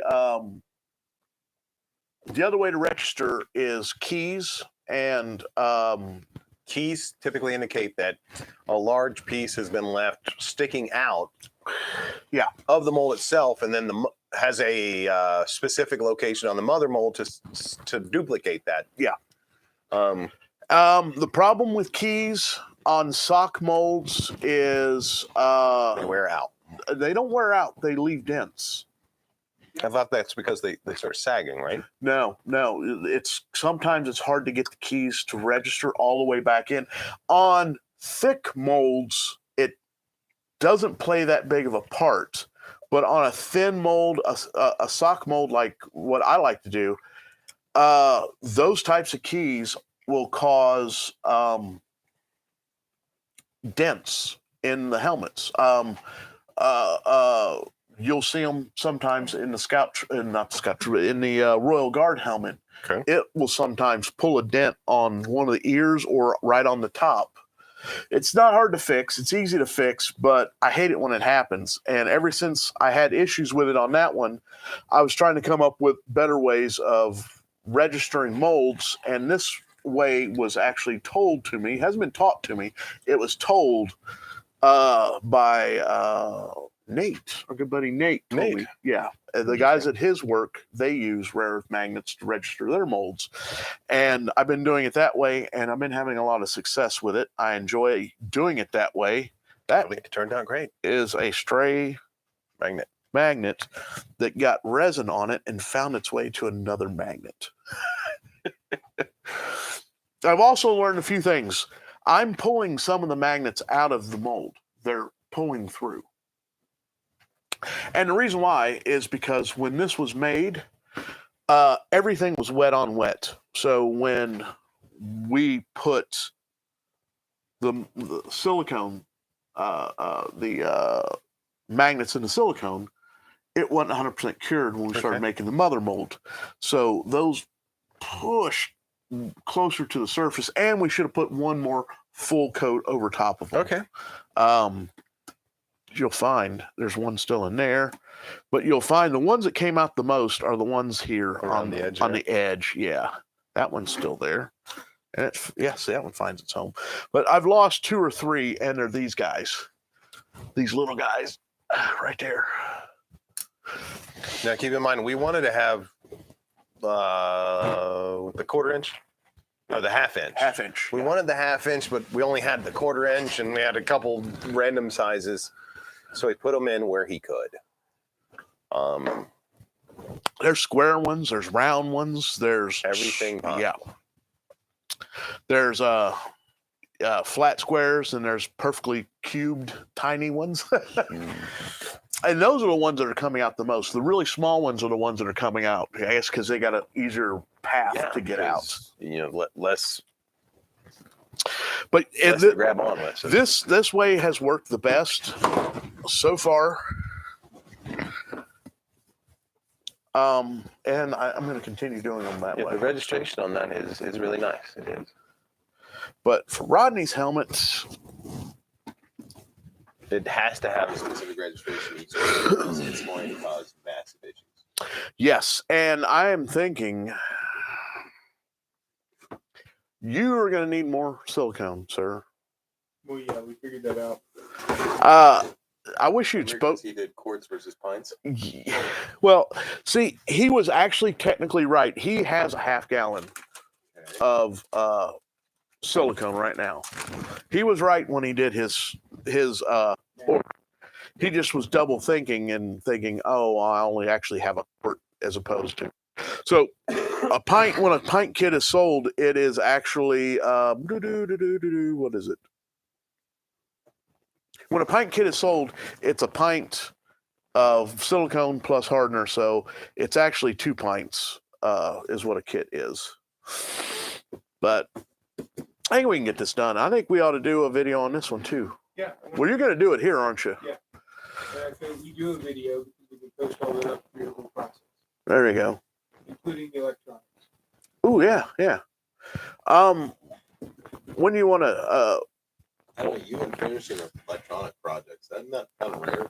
other way to register is keys, and Keys typically indicate that a large piece has been left sticking out, of the mold itself, and then has a specific location on the mother mold to duplicate that. Yeah. The problem with keys on sock molds is They wear out. they don't wear out; they leave dents. I thought that's because they start sagging, right? No, it's sometimes it's hard to get the keys to register all the way back in. On thick molds, it doesn't play that big of a part, but on a thin mold, a sock mold like what I like to do, those types of keys will cause dents in the helmets. You'll see them sometimes in the in the Royal Guard helmet. Okay. It will sometimes pull a dent on one of the ears or right on the top. It's not hard to fix. It's easy to fix, but I hate it when it happens. And ever since I had issues with it on that one, I was trying to come up with better ways of registering molds. And this way was actually told to me, hasn't been taught to me. It was told by Nate, our good buddy Nate. Told me. Yeah. The guys at his work, they use rare earth magnets to register their molds. And I've been doing it that way, and I've been having a lot of success with it. I enjoy doing it that way. That It turned out great. is a stray magnet that got resin on it and found its way to another magnet. I've also learned a few things. I'm pulling some of the magnets out of the mold. They're pulling through. And the reason why is because when this was made, everything was wet on wet. So when we put the silicone, the magnets in the silicone, it wasn't 100% cured when we started making the mother mold. So those pushed closer to the surface, and we should have put one more full coat over top of them. Okay. You'll find there's one still in there, but you'll find the ones that came out the most are the ones here on the edge. On the edge, yeah, that one's still there, and see, that one finds its home. But I've lost 2 or 3, and they're these guys, these little guys, right there. Now keep in mind, we wanted to have the 1/4 inch. No, the 1/2 inch. 1/2 inch. We wanted the 1/2 inch, but we only had the 1/4 inch, and we had a couple random sizes. So he put them in where he could. There's square ones. There's round ones. There's everything possible. Yeah. There's flat squares, and there's perfectly cubed tiny ones. And those are the ones that are coming out the most. The really small ones are the ones that are coming out, I guess, because they got an easier path to get out. You know, less. But less to grab on with. So. This way has worked the best so far. And I'm going to continue doing them that way. The registration on that is really nice. It is. But for Rodney's helmets, it has to have a specific registration each time. It's going to cause massive issues. Yes, and I am thinking you are going to need more silicone, sir. Well, yeah, we figured that out. I wish you'd spoke. He did quarts versus pints. Yeah. Well, see, he was actually technically right. He has a 1/2 gallon of silicone right now. He was right when he did his order. He just was double thinking and thinking, oh, I only actually have a quart as opposed to. So a pint, when a pint kit is sold, it is actually what is it? When a pint kit is sold, it's a pint of silicone plus hardener. So it's actually 2 pints is what a kit is. But I think we can get this done. I think we ought to do a video on this one too. Yeah. Well, you're going to do it here, aren't you? Yeah. So we do a video because we can post all that up for your whole process. There you go. Including the electronics. Oh, yeah. When you want to... How about you and finishing an electronic project not unrare.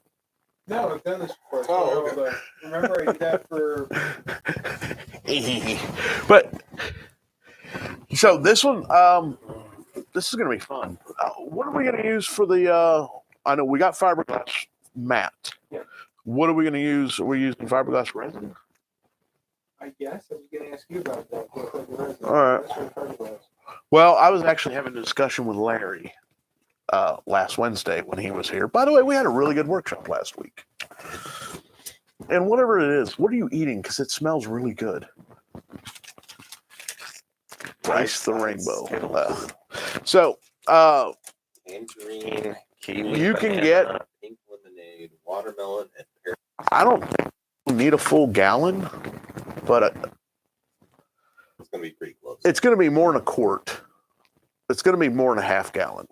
No, I've done this before. Oh, okay. Remember, I did that for. But so this one, this is going to be fun. What are we going to use for the? I know we got fiberglass mat. Yeah. What are we going to use? Are we using fiberglass resin? I guess I was going to ask you about that. All right. Well, I was actually having a discussion with Larry last Wednesday when he was here. By the way, we had a really good workshop last week. And whatever it is, what are you eating? Because it smells really good. Rice the rainbow. Tangerine, kiwi, you can banana, get pink lemonade, watermelon, and pear. I don't need a full gallon, but It's going to be pretty close. it's going to be more than a quart. It's going to be more than a half gallon.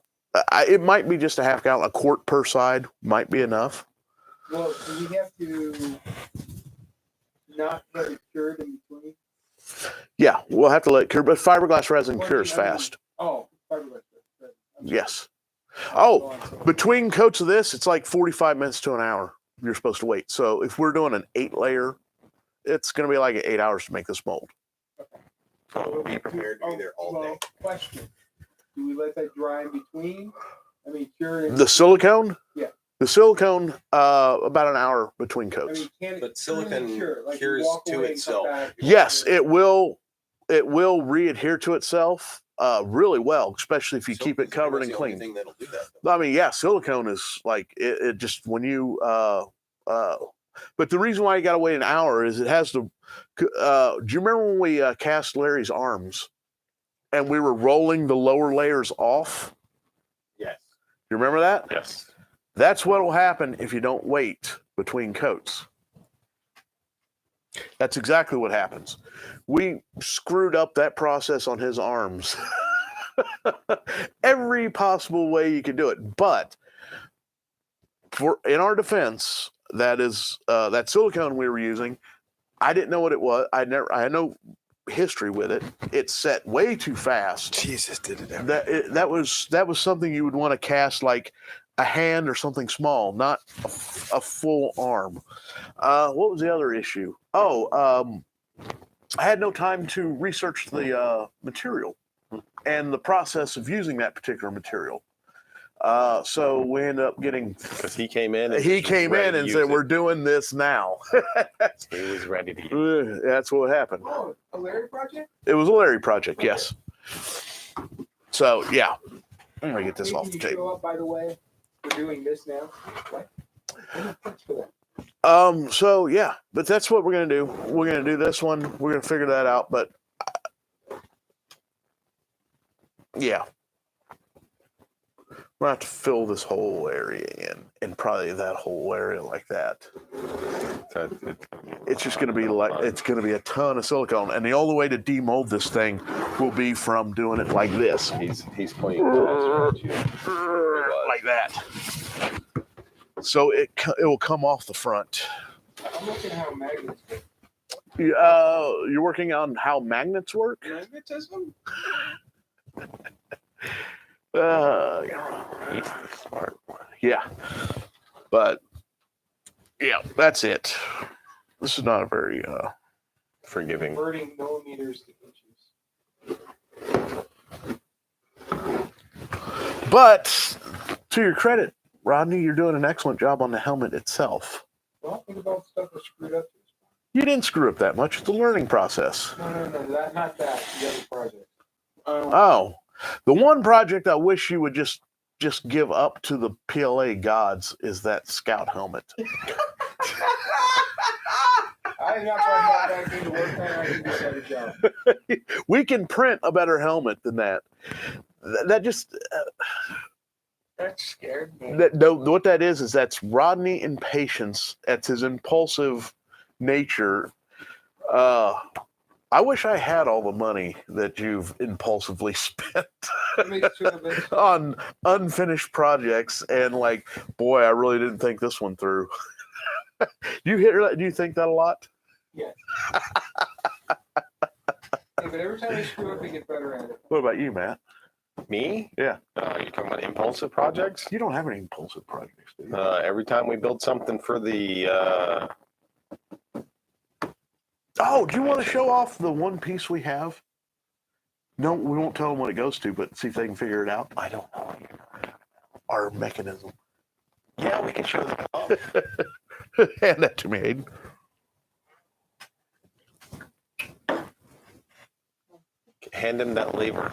It might be just a half gallon. A quart per side might be enough. Well, do we have to not let it cured in between? Yeah, we'll have to let it cure, but fiberglass resin cures fast. Oh, fiberglass resin. Yes. Oh, between coats of this, it's like 45 minutes to an hour you're supposed to wait. So if we're doing an 8-layer, it's going to be like 8 hours to make this mold. So be prepared to be there all day. Question. Do we let that dry in between? I mean, cure in The silicone? Yeah. The silicone, about an hour between coats. I mean, can it, But silicone cure? Like, you cures walk to away and come itself. back, you Yes, walk away. it will re-adhere to itself really well, especially if you keep it covered and clean. Thing that'll do that, I mean, yeah, silicone is like it just when you but the reason why you got to wait an hour is it has to. Do you remember when we cast Larry's arms and we were rolling the lower layers off? Yes. You remember that? Yes. That's what will happen if you don't wait between coats. That's exactly what happens. We screwed up that process on his arms. Every possible way you could do it. But in our defense, that is that silicone we were using, I didn't know what it was. I had no history with it. It set way too fast. Jesus, did it ever. That was something you would want to cast like a hand or something small, not a full arm. What was the other issue? I had no time to research the material and the process of using that particular material. So we ended up getting. Because he came in. He came in and said, "We're doing this now." He was ready to use it. That's what happened. Oh, a Larry project? It was a Larry project, yes. So yeah, I'm gonna get this Hey, off can the you show table. up, by the way, we're doing this now. What? Any tips for that? So yeah, but that's what we're gonna do. We're gonna do this one. We're gonna figure that out. But yeah, we're gonna have to fill this whole area in, and probably that whole area like that. It's just gonna be a ton of silicone, and the only way to demold this thing will be from doing it like this, He's pointing like that. So it will come off the front. I'm looking at how magnets work. You're working on how magnets work? Magnetism? He's the smart one. Yeah. But yeah, that's it. This is not a very Forgiving. Converting millimeters to inches. But to your credit, Rodney, you're doing an excellent job on the helmet itself. Well, think about stuff that's screwed up. You didn't screw up that much. It's a learning process. No, not that. The other project. Oh, the one project I wish you would just give up to the PLA gods is that scout helmet. I got my back into work, man. I can do a better job. We can print a better helmet than that. That just That scared me. what that is that's Rodney impatience. That's his impulsive nature. I wish I had all the money that you've impulsively spent on unfinished projects, and like, boy, I really didn't think this one through. You hear that? Do you think that a lot? Yeah. Hey, but every time I screw up, I get better at it. What about you, Matt? Me? Yeah. You're talking about impulsive projects? You don't have any impulsive projects, do you? Every time we build something for the Oh, do you want to show off the one piece we have? No, we won't tell them what it goes to, but see if they can figure it out. I don't know. Our mechanism. Yeah, we can show them. Oh. Hand that to me, Hayden. Hand him that lever.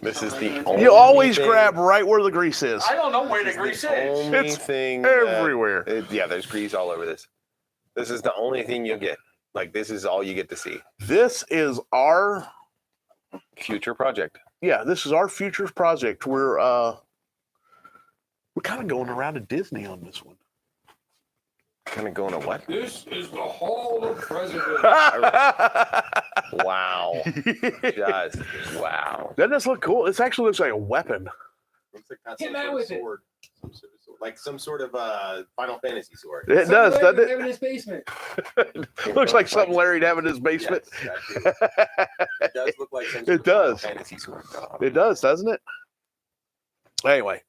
This is the only You always thing, grab right where the grease is. I don't know where the grease is. only It's thing everywhere. Yeah, there's grease all over this. This is the only thing you'll get. Like, this is all you get to see. This is our Future project. this is our future project. We're kind of going around to Disney on this one. Kind of going to what? This is the Hall of Presidents. Wow. Just wow. Doesn't this look cool? This actually looks like a weapon. Looks like that's Hit that with it. Some sort of sword. Like some sort of Final Fantasy sword. It does, doesn't it? In his basement. Looks like something Larry'd have in his basement. Yes, it does look like some sort It does. of Final Fantasy sword. It does, doesn't it? Anyway,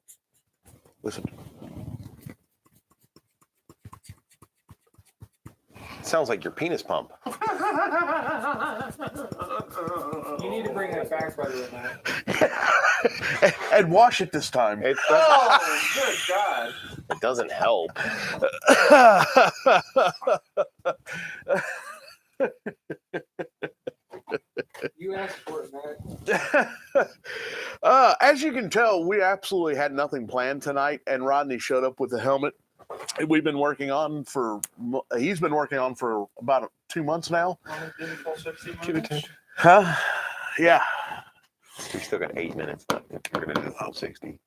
listen. Sounds like your penis pump. You need to bring that back, by the way, Matt. And wash it this time. It doesn't, Oh, good God. it doesn't help. You asked for it, Matt. As you can tell, we absolutely had nothing planned tonight, and Rodney showed up with the helmet we've been working on for. He's been working on for about 2 months now. Huh? Yeah. We still got 8 minutes left. We're gonna do full 60.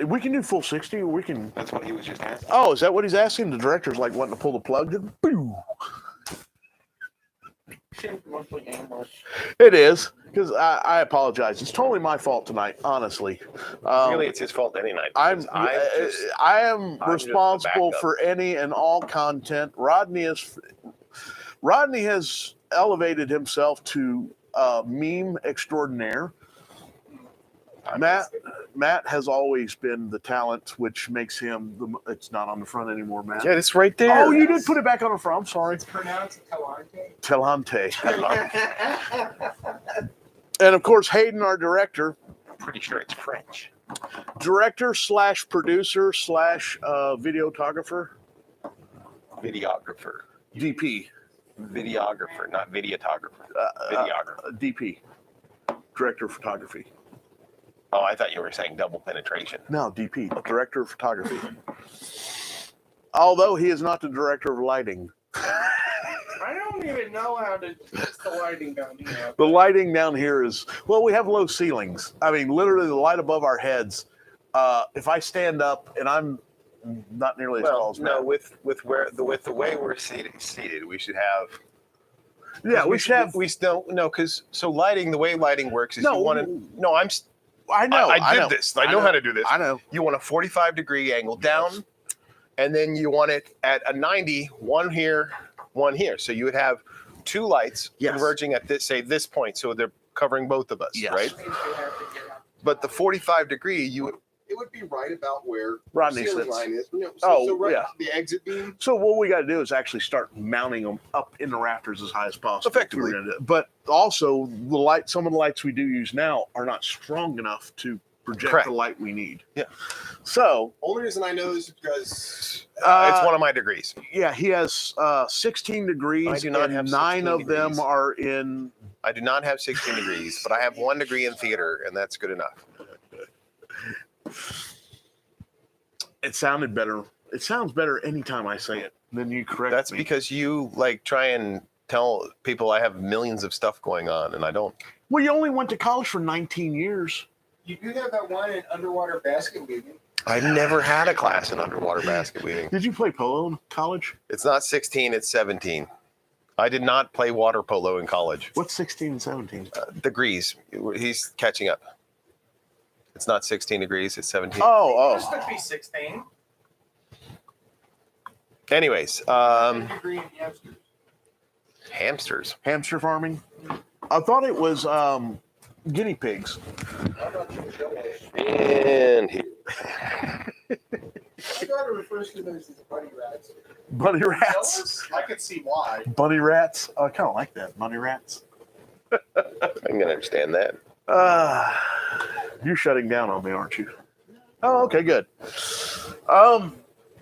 We can do full 60, or we can. That's what he was just asking. Oh, is that what he's asking? The director's like wanting to pull the plug. Boo. It is, because I apologize. It's totally my fault tonight, honestly. Really, it's his fault any night. I am I'm just the responsible backup. for any and all content. Rodney has elevated himself to meme extraordinaire. Matt has always been the talent, which makes him it's not on the front anymore, Matt. Yeah, it's right there. Oh, you did put it back on the front. I'm sorry. It's pronounced Talante. Talante. And of course, Hayden, our director. I'm pretty sure it's French. Director / producer / videographer. Videographer. DP. Videographer, not videographer. Videographer. DP. Director of photography. Oh, I thought you were saying double penetration. No, DP. Director of photography. Although he is not the director of lighting. I don't even know how to fix the lighting down here. The lighting down here is, well, we have low ceilings. I mean, literally the light above our heads. If I stand up and I'm not nearly as tall as Matt. No, with the way we're seated, we should have. Yeah, we should have. We still no, because the way lighting works is No, you want to. No, I know. I did know, this. I know how to do this. I know. You want a 45-degree angle down, and then you want it at a 90, one here, one here. So you would have two lights converging at this point, so they're covering both of us, right? But the 45-degree, it would be right about where Rodney the ceiling sits. line is. You know, Yeah. The exit beam. So what we got to do is actually start mounting them up in the rafters as high as possible. Effectively. But also, some of the lights we do use now are not strong enough to project the light we need. Yeah. So Only reason I know this is because it's one of my degrees. yeah, he has 16 degrees. I do not and have 9 of 16 them degrees. are in. I do not have 16 degrees, but I have 1 degree in theater, and that's good enough. It sounded better. It sounds better anytime I say it than you correct That's me. because you try and tell people I have millions of stuff going on, and I don't. Well, you only went to college for 19 years. You do have that one in underwater basket weaving. I've never had a class in underwater basket weaving. Did you play polo in college? It's not 16, it's 17. I did not play water polo in college. What's 16 and 17? Degrees. He's catching up. It's not 16 degrees, it's 17. This could be 16. Anyways, Degree in hamsters. hamsters. Hamster farming? I thought it was guinea pigs. And here. I thought it refers to those as bunny rats. Bunny rats. I can see why. Bunny rats. Oh, I kind of like that. Bunny rats. I can understand that. You're shutting down on me, aren't you? Oh, okay, good. I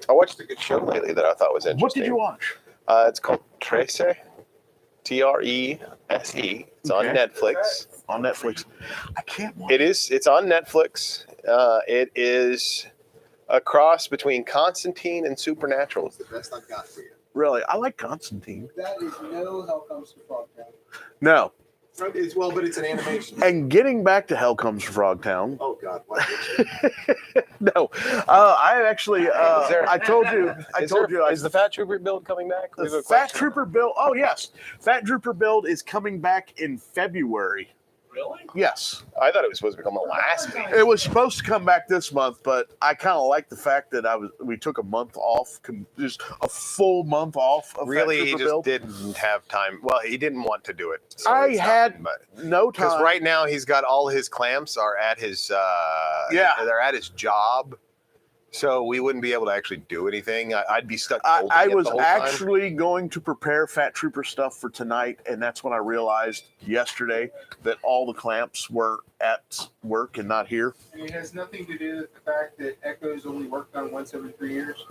watched a good show lately that I thought was interesting. What did you watch? It's called Trese. Trese. It's on Netflix. On Netflix. I can't watch It's on Netflix. It is a cross between Constantine and Supernatural. It's the best I've got for you. Really, I like Constantine. That is no Hell Comes to Frogtown. No. But it's an animation. And getting back to Hell Comes to Frogtown. Oh God! Why No, I actually, I told you, Is the Fat Trooper build coming back? the Fat Trooper build. Oh yes, Fat Trooper build is coming back in February. Really? Yes, I thought it was supposed to come last week. it was supposed to come back this month, but I kind of like the fact that we took a month off, just a full month off. Of Really, Fat he Trooper just build. didn't have time. Well, he didn't want to do it. So I he stopped, had but no time. because right now he's got all his clamps are at his they're at his job, so we wouldn't be able to actually do anything. I'd be stuck. holding I it was the whole time. actually going to prepare Fat Trooper stuff for tonight, and that's when I realized yesterday that all the clamps were at work and not here. And it has nothing to do with the fact that Echo's only worked on once every 3 years.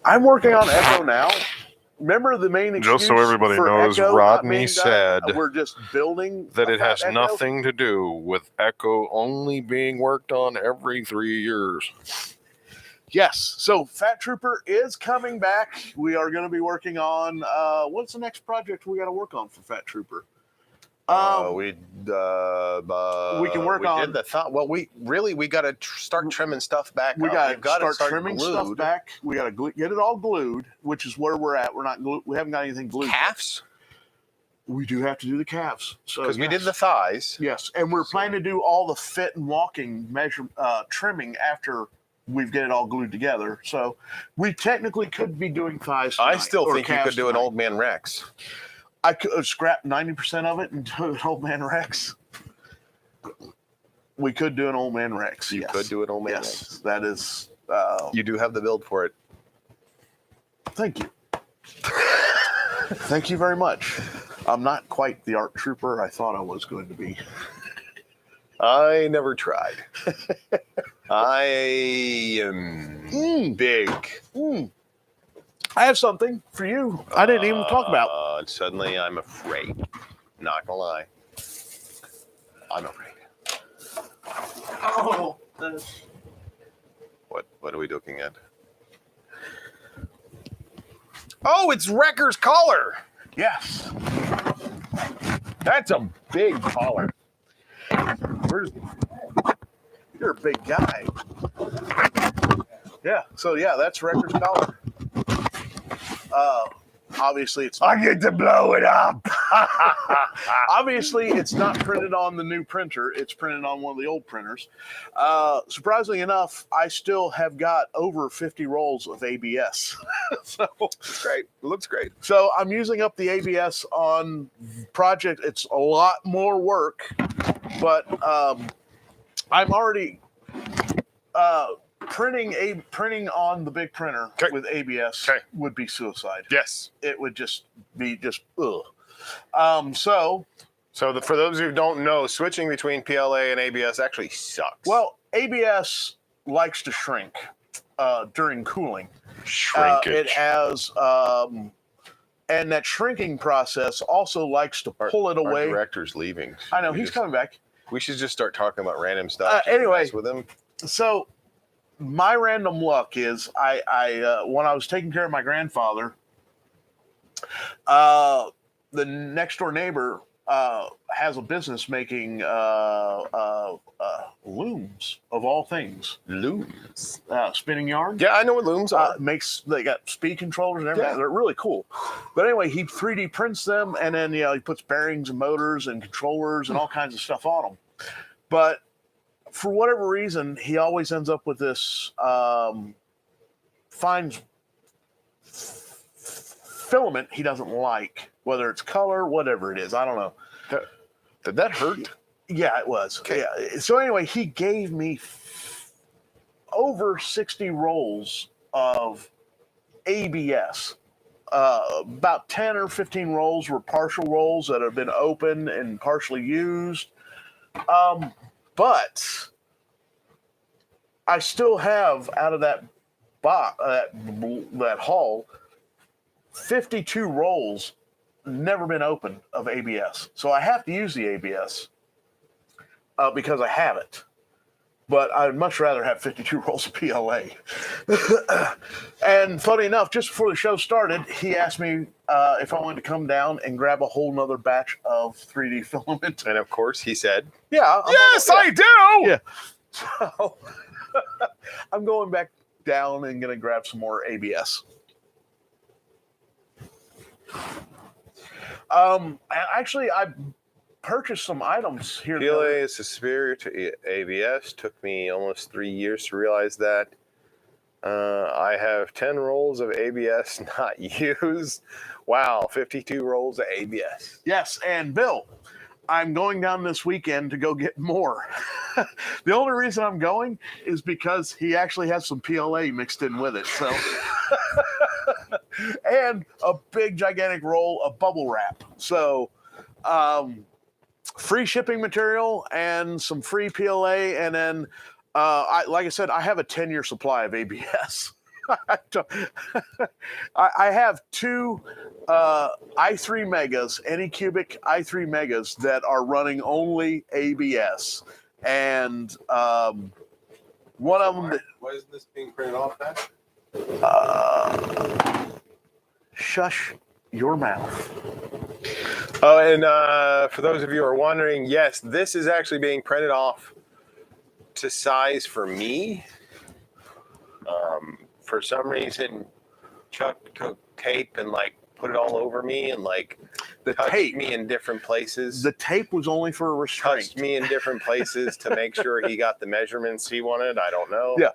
I'm working on Echo now. Remember the main excuse Just so everybody for knows, Echo not Rodney being said done? We're just building that a it Fat has Echo? nothing to do with Echo only being worked on every 3 years. Yes. So Fat Trooper is coming back. We are going to be working on what's the next project we got to work on for Fat Trooper? We can work on- Did the thought. Well, we got to start trimming stuff back. We up. got We've to gotta start trimming stuff glued. back. We got to get it all glued, which is where we're at. We're not we haven't got anything glued. Calves, We do have to do the calves. So because we did the thighs. yes, and we're planning to do all the fit and walking measure trimming after we've get it all glued together. So we technically could be doing thighs. I tonight, still or think you calves could do an tonight. Old Man Rex. I could scrap 90% of it and do an Old Man Rex. We could do an Old Man Rex. You yes. could do an Old Man Yes, Rex. that is. You do have the build for it. Thank you. Thank you very much. I'm not quite the art trooper I thought I was going to be. I never tried. I am big. I have something for you. I didn't even talk about. Suddenly, I'm afraid. Not gonna lie. I'm afraid. Oh, What are we looking at? Oh, it's Wrecker's collar. Yes. That's a big collar. You're a big guy. Yeah. So yeah, that's Wrecker's collar. Obviously, it's. I get to blow it up. Obviously, it's not printed on the new printer. It's printed on one of the old printers. Surprisingly enough, I still have got over 50 rolls of ABS. So It's great. It looks great. So I'm using up the ABS on project. It's a lot more work, but I'm already printing on the big printer Okay. with ABS Okay. would be suicide. Yes. It would just be ugh. So For those who don't know, switching between PLA and ABS actually sucks. well, ABS likes to shrink during cooling. Shrinkage. It has, and that shrinking process also likes to pull it Our away. director's leaving. I know We he's just- coming back. We should just start talking about random stuff. just to Anyway. mess with him. So my random luck is I when I was taking care of my grandfather, the next door neighbor has a business making looms of all things. Looms. Spinning yarn. Yeah, I know what looms are. They got speed controllers and everything. Yeah. They're really cool. But anyway, he 3D prints them, and then he puts bearings and motors and controllers and all kinds of stuff on them. But for whatever reason, he always ends up with this fine filament he doesn't like, whether it's color, whatever it is. I don't know. Did that hurt? Yeah, it was. Okay. Yeah. So anyway, he gave me over 60 rolls of ABS. About 10 or 15 rolls were partial rolls that have been opened and partially used. But I still have out of that box, that haul, 52 rolls never been opened of ABS. So I have to use the ABS because I have it. But I'd much rather have 52 rolls of PLA. And funny enough, just before the show started, he asked me if I wanted to come down and grab a whole nother batch of 3D filament. And of course, he said, Yeah. Yes, I do. Yeah. So I'm going back down and going to grab some more ABS. Actually, I purchased some items here. PLA is superior to ABS. Took me almost 3 years to realize that. I have 10 rolls of ABS not used. Wow, 52 rolls of ABS. Yes, and Bill, I'm going down this weekend to go get more. The only reason I'm going is because he actually has some PLA mixed in with it. So, and a big gigantic roll of bubble wrap. So, free shipping material and some free PLA, and then, like I said, I have a 10-year supply of ABS. I have two i3 Megas, Anycubic i3 Megas that are running only ABS, and one of them. Why isn't this being printed off then? Shush your mouth. Oh, and for those of you who are wondering, yes, this is actually being printed off to size for me. For some reason, Chuck took tape and like put it all over me and like touched me in different places. The tape was only for a restraint. Touched me in different places to make sure he got the measurements he wanted. I don't know. Yeah.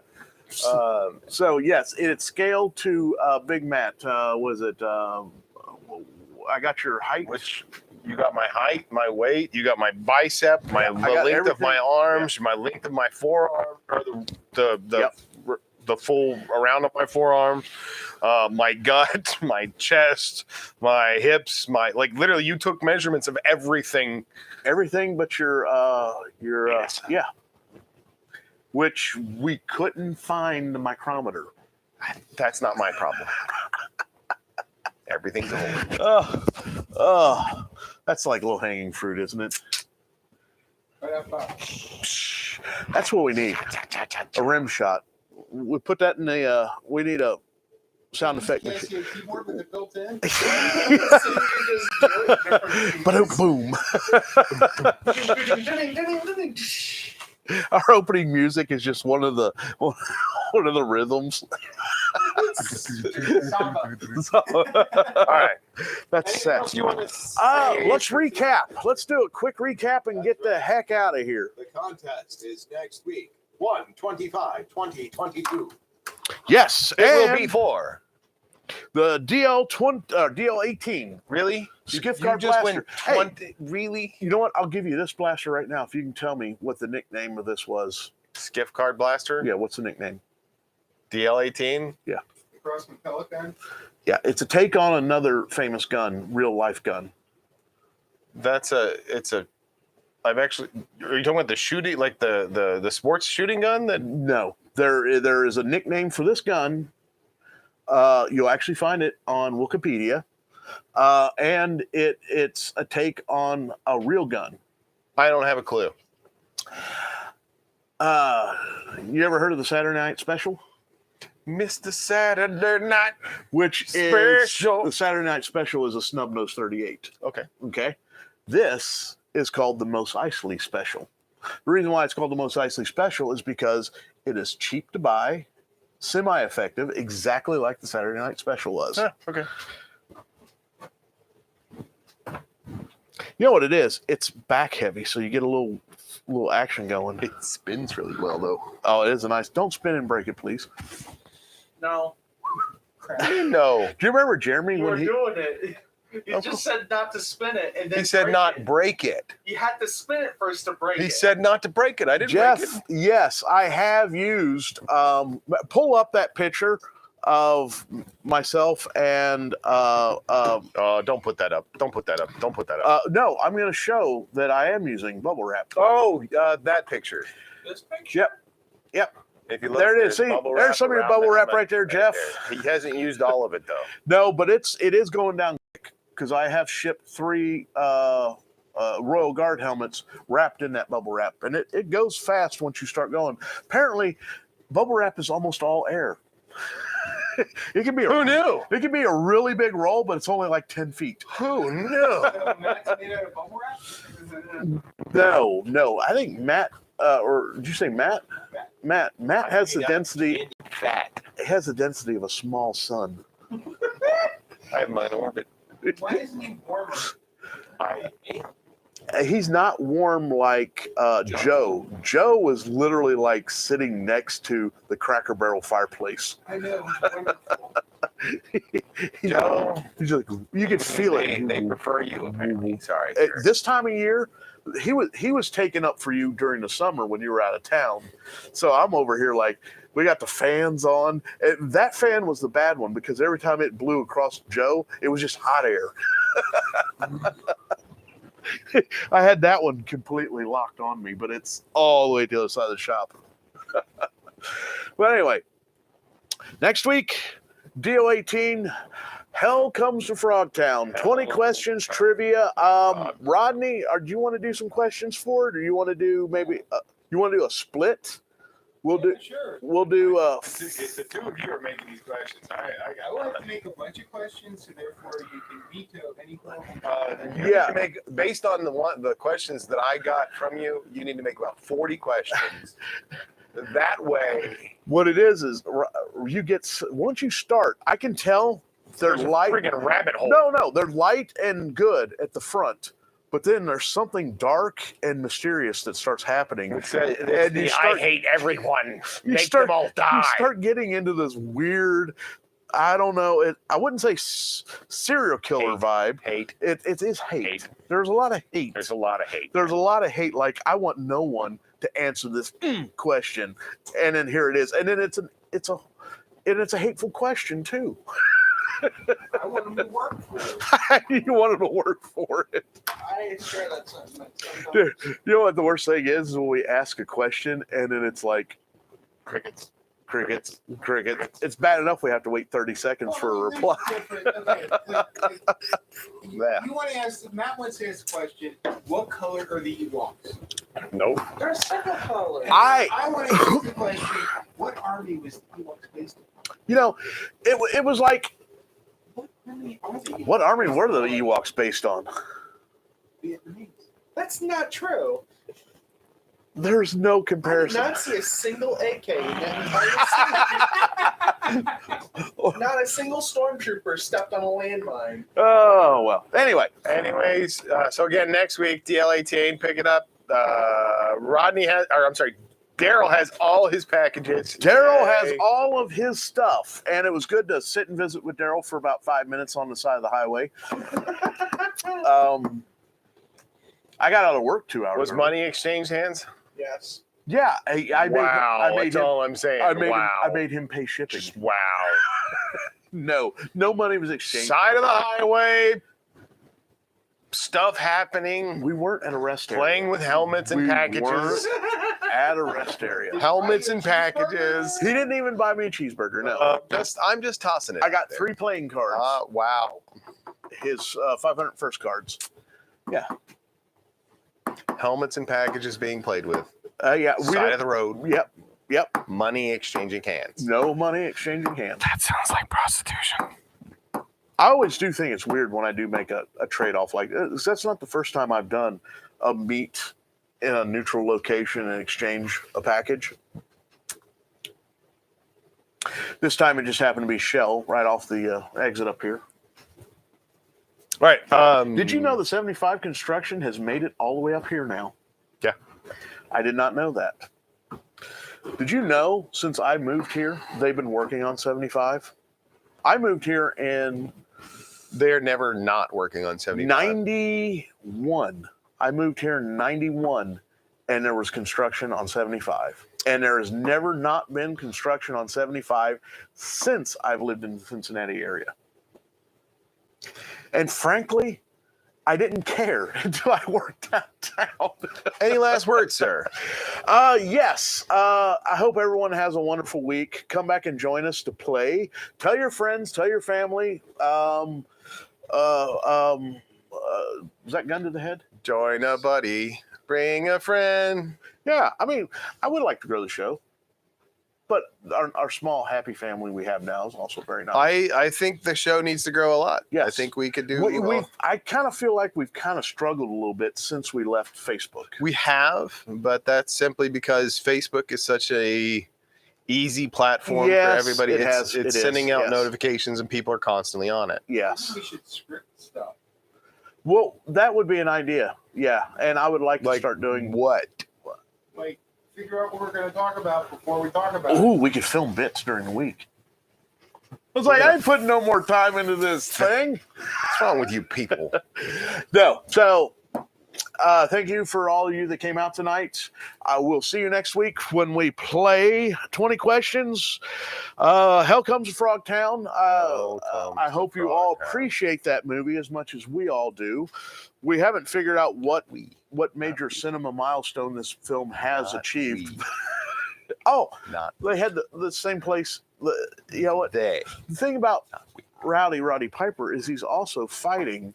So yes, it's scaled to Big Matt. Was it? I got your height. Which you got my height, my weight, you got my bicep, the length everything. of my arms, my length of my forearm, or the full around of my forearm, my gut, my chest, my hips, literally you took measurements of everything But your yeah, which we couldn't find the micrometer. That's not my problem. Everything's old. That's like low hanging fruit, isn't it? Right up top. That's what we need. A rim shot. We put that in the. We need a sound effect. You can't see a keyboard with it built in. But boom. Our opening music is just one of the rhythms. All right. That's sad. You want to Let's recap. Let's do a quick recap and get the heck out of here. The contest is next week. 1/25/2022. Yes, It and will be for the DL18. really Gift You card just blaster. went Hey, 20 really you know what? I'll give you this blaster right now if you can tell me what the nickname of this was. gift card blaster. Yeah, what's the nickname? DL18. Across from Pelican. Yeah, it's a take on another famous gun, real life gun. I've actually. Are you talking about the shooting, like the sports shooting gun? That No, there is a nickname for this gun. You'll actually find it on Wikipedia, and it's a take on a real gun. I don't have a clue. You ever heard of the Saturday Night Special? Mr. Saturday Night. Which Special. is the Saturday Night Special is a snub nose 38. Okay. Okay, this is called the Mos Eisley Special. The reason why it's called the Mos Eisley Special is because it is cheap to buy, semi-effective, exactly like the Saturday Night Special was. Okay. You know what it is? It's back heavy, so you get a little action going. It spins really well, though. Oh, it is a nice. Don't spin and break it, please. No. No. Do you remember Jeremy You when were he? doing it. You just said not to spin it, and then He said break not it. break it. You had to spin it first to break it. He said not to break it. I didn't Jeff, break it. yes, I have used. Pull up that picture of myself and. Don't put that up. Don't put that up. Don't put that up. No, I'm going to show that I am using bubble wrap. Oh, that picture. This picture? Yep. If you look, There it is. See, bubble there's wrap some of your around bubble the wrap helmet right there, Jeff. there. He hasn't used all of it though. No, but it is going down quick because I have shipped 3 Royal Guard helmets wrapped in that bubble wrap, and it goes fast once you start going. Apparently, bubble wrap is almost all air. It can be Who knew? It can be a really big roll, but it's only like 10 feet. Who knew? So Matt's made out of bubble wrap? No. I think Matt, or did you say Matt? Matt has the density. Fat. It has the density of a small sun. I have mine orbit. Why isn't he warmer? He's not warm like Joe. Joe was literally like sitting next to the Cracker Barrel fireplace. I know. Wonderful. He's like, you could feel it. They prefer you apparently. Sorry. At this time of year, he was taken up for you during the summer when you were out of town. So I'm over here like, we got the fans on. And that fan was the bad one because every time it blew across Joe, it was just hot air. I had that one completely locked on me, but it's all the way to the other side of the shop. But anyway, next week, DO18, Hell Comes to Frogtown. 20 questions, trivia. Rodney, do you want to do some questions for it, or you want to do maybe you want to do a split? Sure. We'll do. It's the two of you are making these questions. I will have to make a bunch of questions, so therefore you can veto any question. You need to make, based on the questions that I got from you, you need to make about 40 questions. That way, What it is you get once you start, I can tell they're there's a light. friggin' rabbit hole. No, they're light and good at the front, but then there's something dark and mysterious that starts happening. I hate everyone. Make them all You die. start getting into this weird, I don't know, I wouldn't say serial killer vibe. Hate. It is hate. Hate. There's a lot of hate. There's a lot of hate. There's a lot of hate. Like, I want no one to answer this question, and then here it is, and then it's a hateful question too. I want them to work for it. You want them to work for it. I share that sentiment. Dude, you know what the worst thing is when we ask a question and then it's like crickets. It's bad enough we have to wait 30 seconds for a reply. You want to ask, Matt wants to ask a question, what color are the Ewoks? Nope. There are several colors. I want to ask the question, what army was the Ewoks based on? You know, it was like, What army are the Ewoks? what army were the Ewoks based on? Vietnamese. That's not true. There's no I did comparison. not see a single AK in that entire scene. Not a single stormtrooper stepped on a landmine. Oh, well. Anyway. Anyways, so again, next week, DL18, pick it up. Daryl has all his packages. Daryl Yay. has all of his stuff, and it was good to sit and visit with Daryl for about 5 minutes on the side of the highway. I got out of work 2 hours. Was early. money exchanged hands? Yes. Yeah, I made That's him. all I'm saying. I made wow. him. I made him pay shipping. Just wow. No money was exchanged. Side of the highway, stuff happening, We weren't at a rest area. playing with helmets and We packages. weren't at a rest area. Helmets and packages. He didn't even buy me a cheeseburger. No, I'm just tossing it. I got out there. 3 playing cards. Wow. His 500 first cards. Yeah, Helmets and packages being played with. yeah. Side of the road. Yep. Money exchanging hands. No money exchanging hands. That sounds like prostitution. I always do think it's weird when I do make a trade-off like this. That's not the first time I've done a meet in a neutral location and exchange a package. This time it just happened to be Shell right off the exit up here. Right. Did you know the 75 construction has made it all the way up here now? Yeah. I did not know that. Did you know since I moved here, they've been working on 75? I moved here in They're never not working on 75. 91. I moved here in 91, and there was construction on 75. And there has never not been construction on 75 since I've lived in the Cincinnati area. And frankly, I didn't care until I worked downtown. Any last words, sir? Yes. I hope everyone has a wonderful week. Come back and join us to play. Tell your friends, tell your family. Was that gun to the head? Join a buddy. Bring a friend. Yeah. I mean, I would like to grow the show. But our small, happy family we have now is also very nice. I think the show needs to grow a lot. Yes. I think we could do. I kind of feel like we've kind of struggled a little bit since we left Facebook. We have, but that's simply because Facebook is such a easy platform for everybody. It's sending out notifications and people are constantly on it. Yes. We should script stuff. Well, that would be an idea. Yeah, and I would like to start doing what? Like, figure out what we're going to talk about before we talk about it. Ooh, we could film bits during the week. I was like, I ain't putting no more time into this thing. What's wrong with you people? No. So, thank you for all of you that came out tonight. I will see you next week when we play 20 questions. Hell Comes to Frogtown. I hope you all appreciate that movie as much as we all do. We haven't figured out what major cinema milestone this film has achieved. They had the same place. You know what? The thing about Roddy Piper is he's also fighting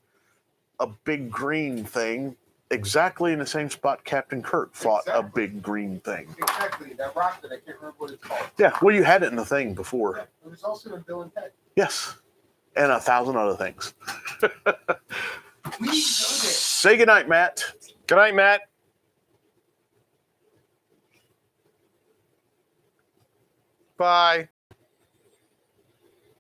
a big green thing exactly in the same spot Captain Kirk fought a big green thing. Exactly. That rock that I can't remember what it's called. Yeah, well, you had it in the thing before. Yeah, it was also in Bill and Ted. Yes, and 1,000 other things. We go there. Say goodnight, Matt. Good night, Matt. Bye.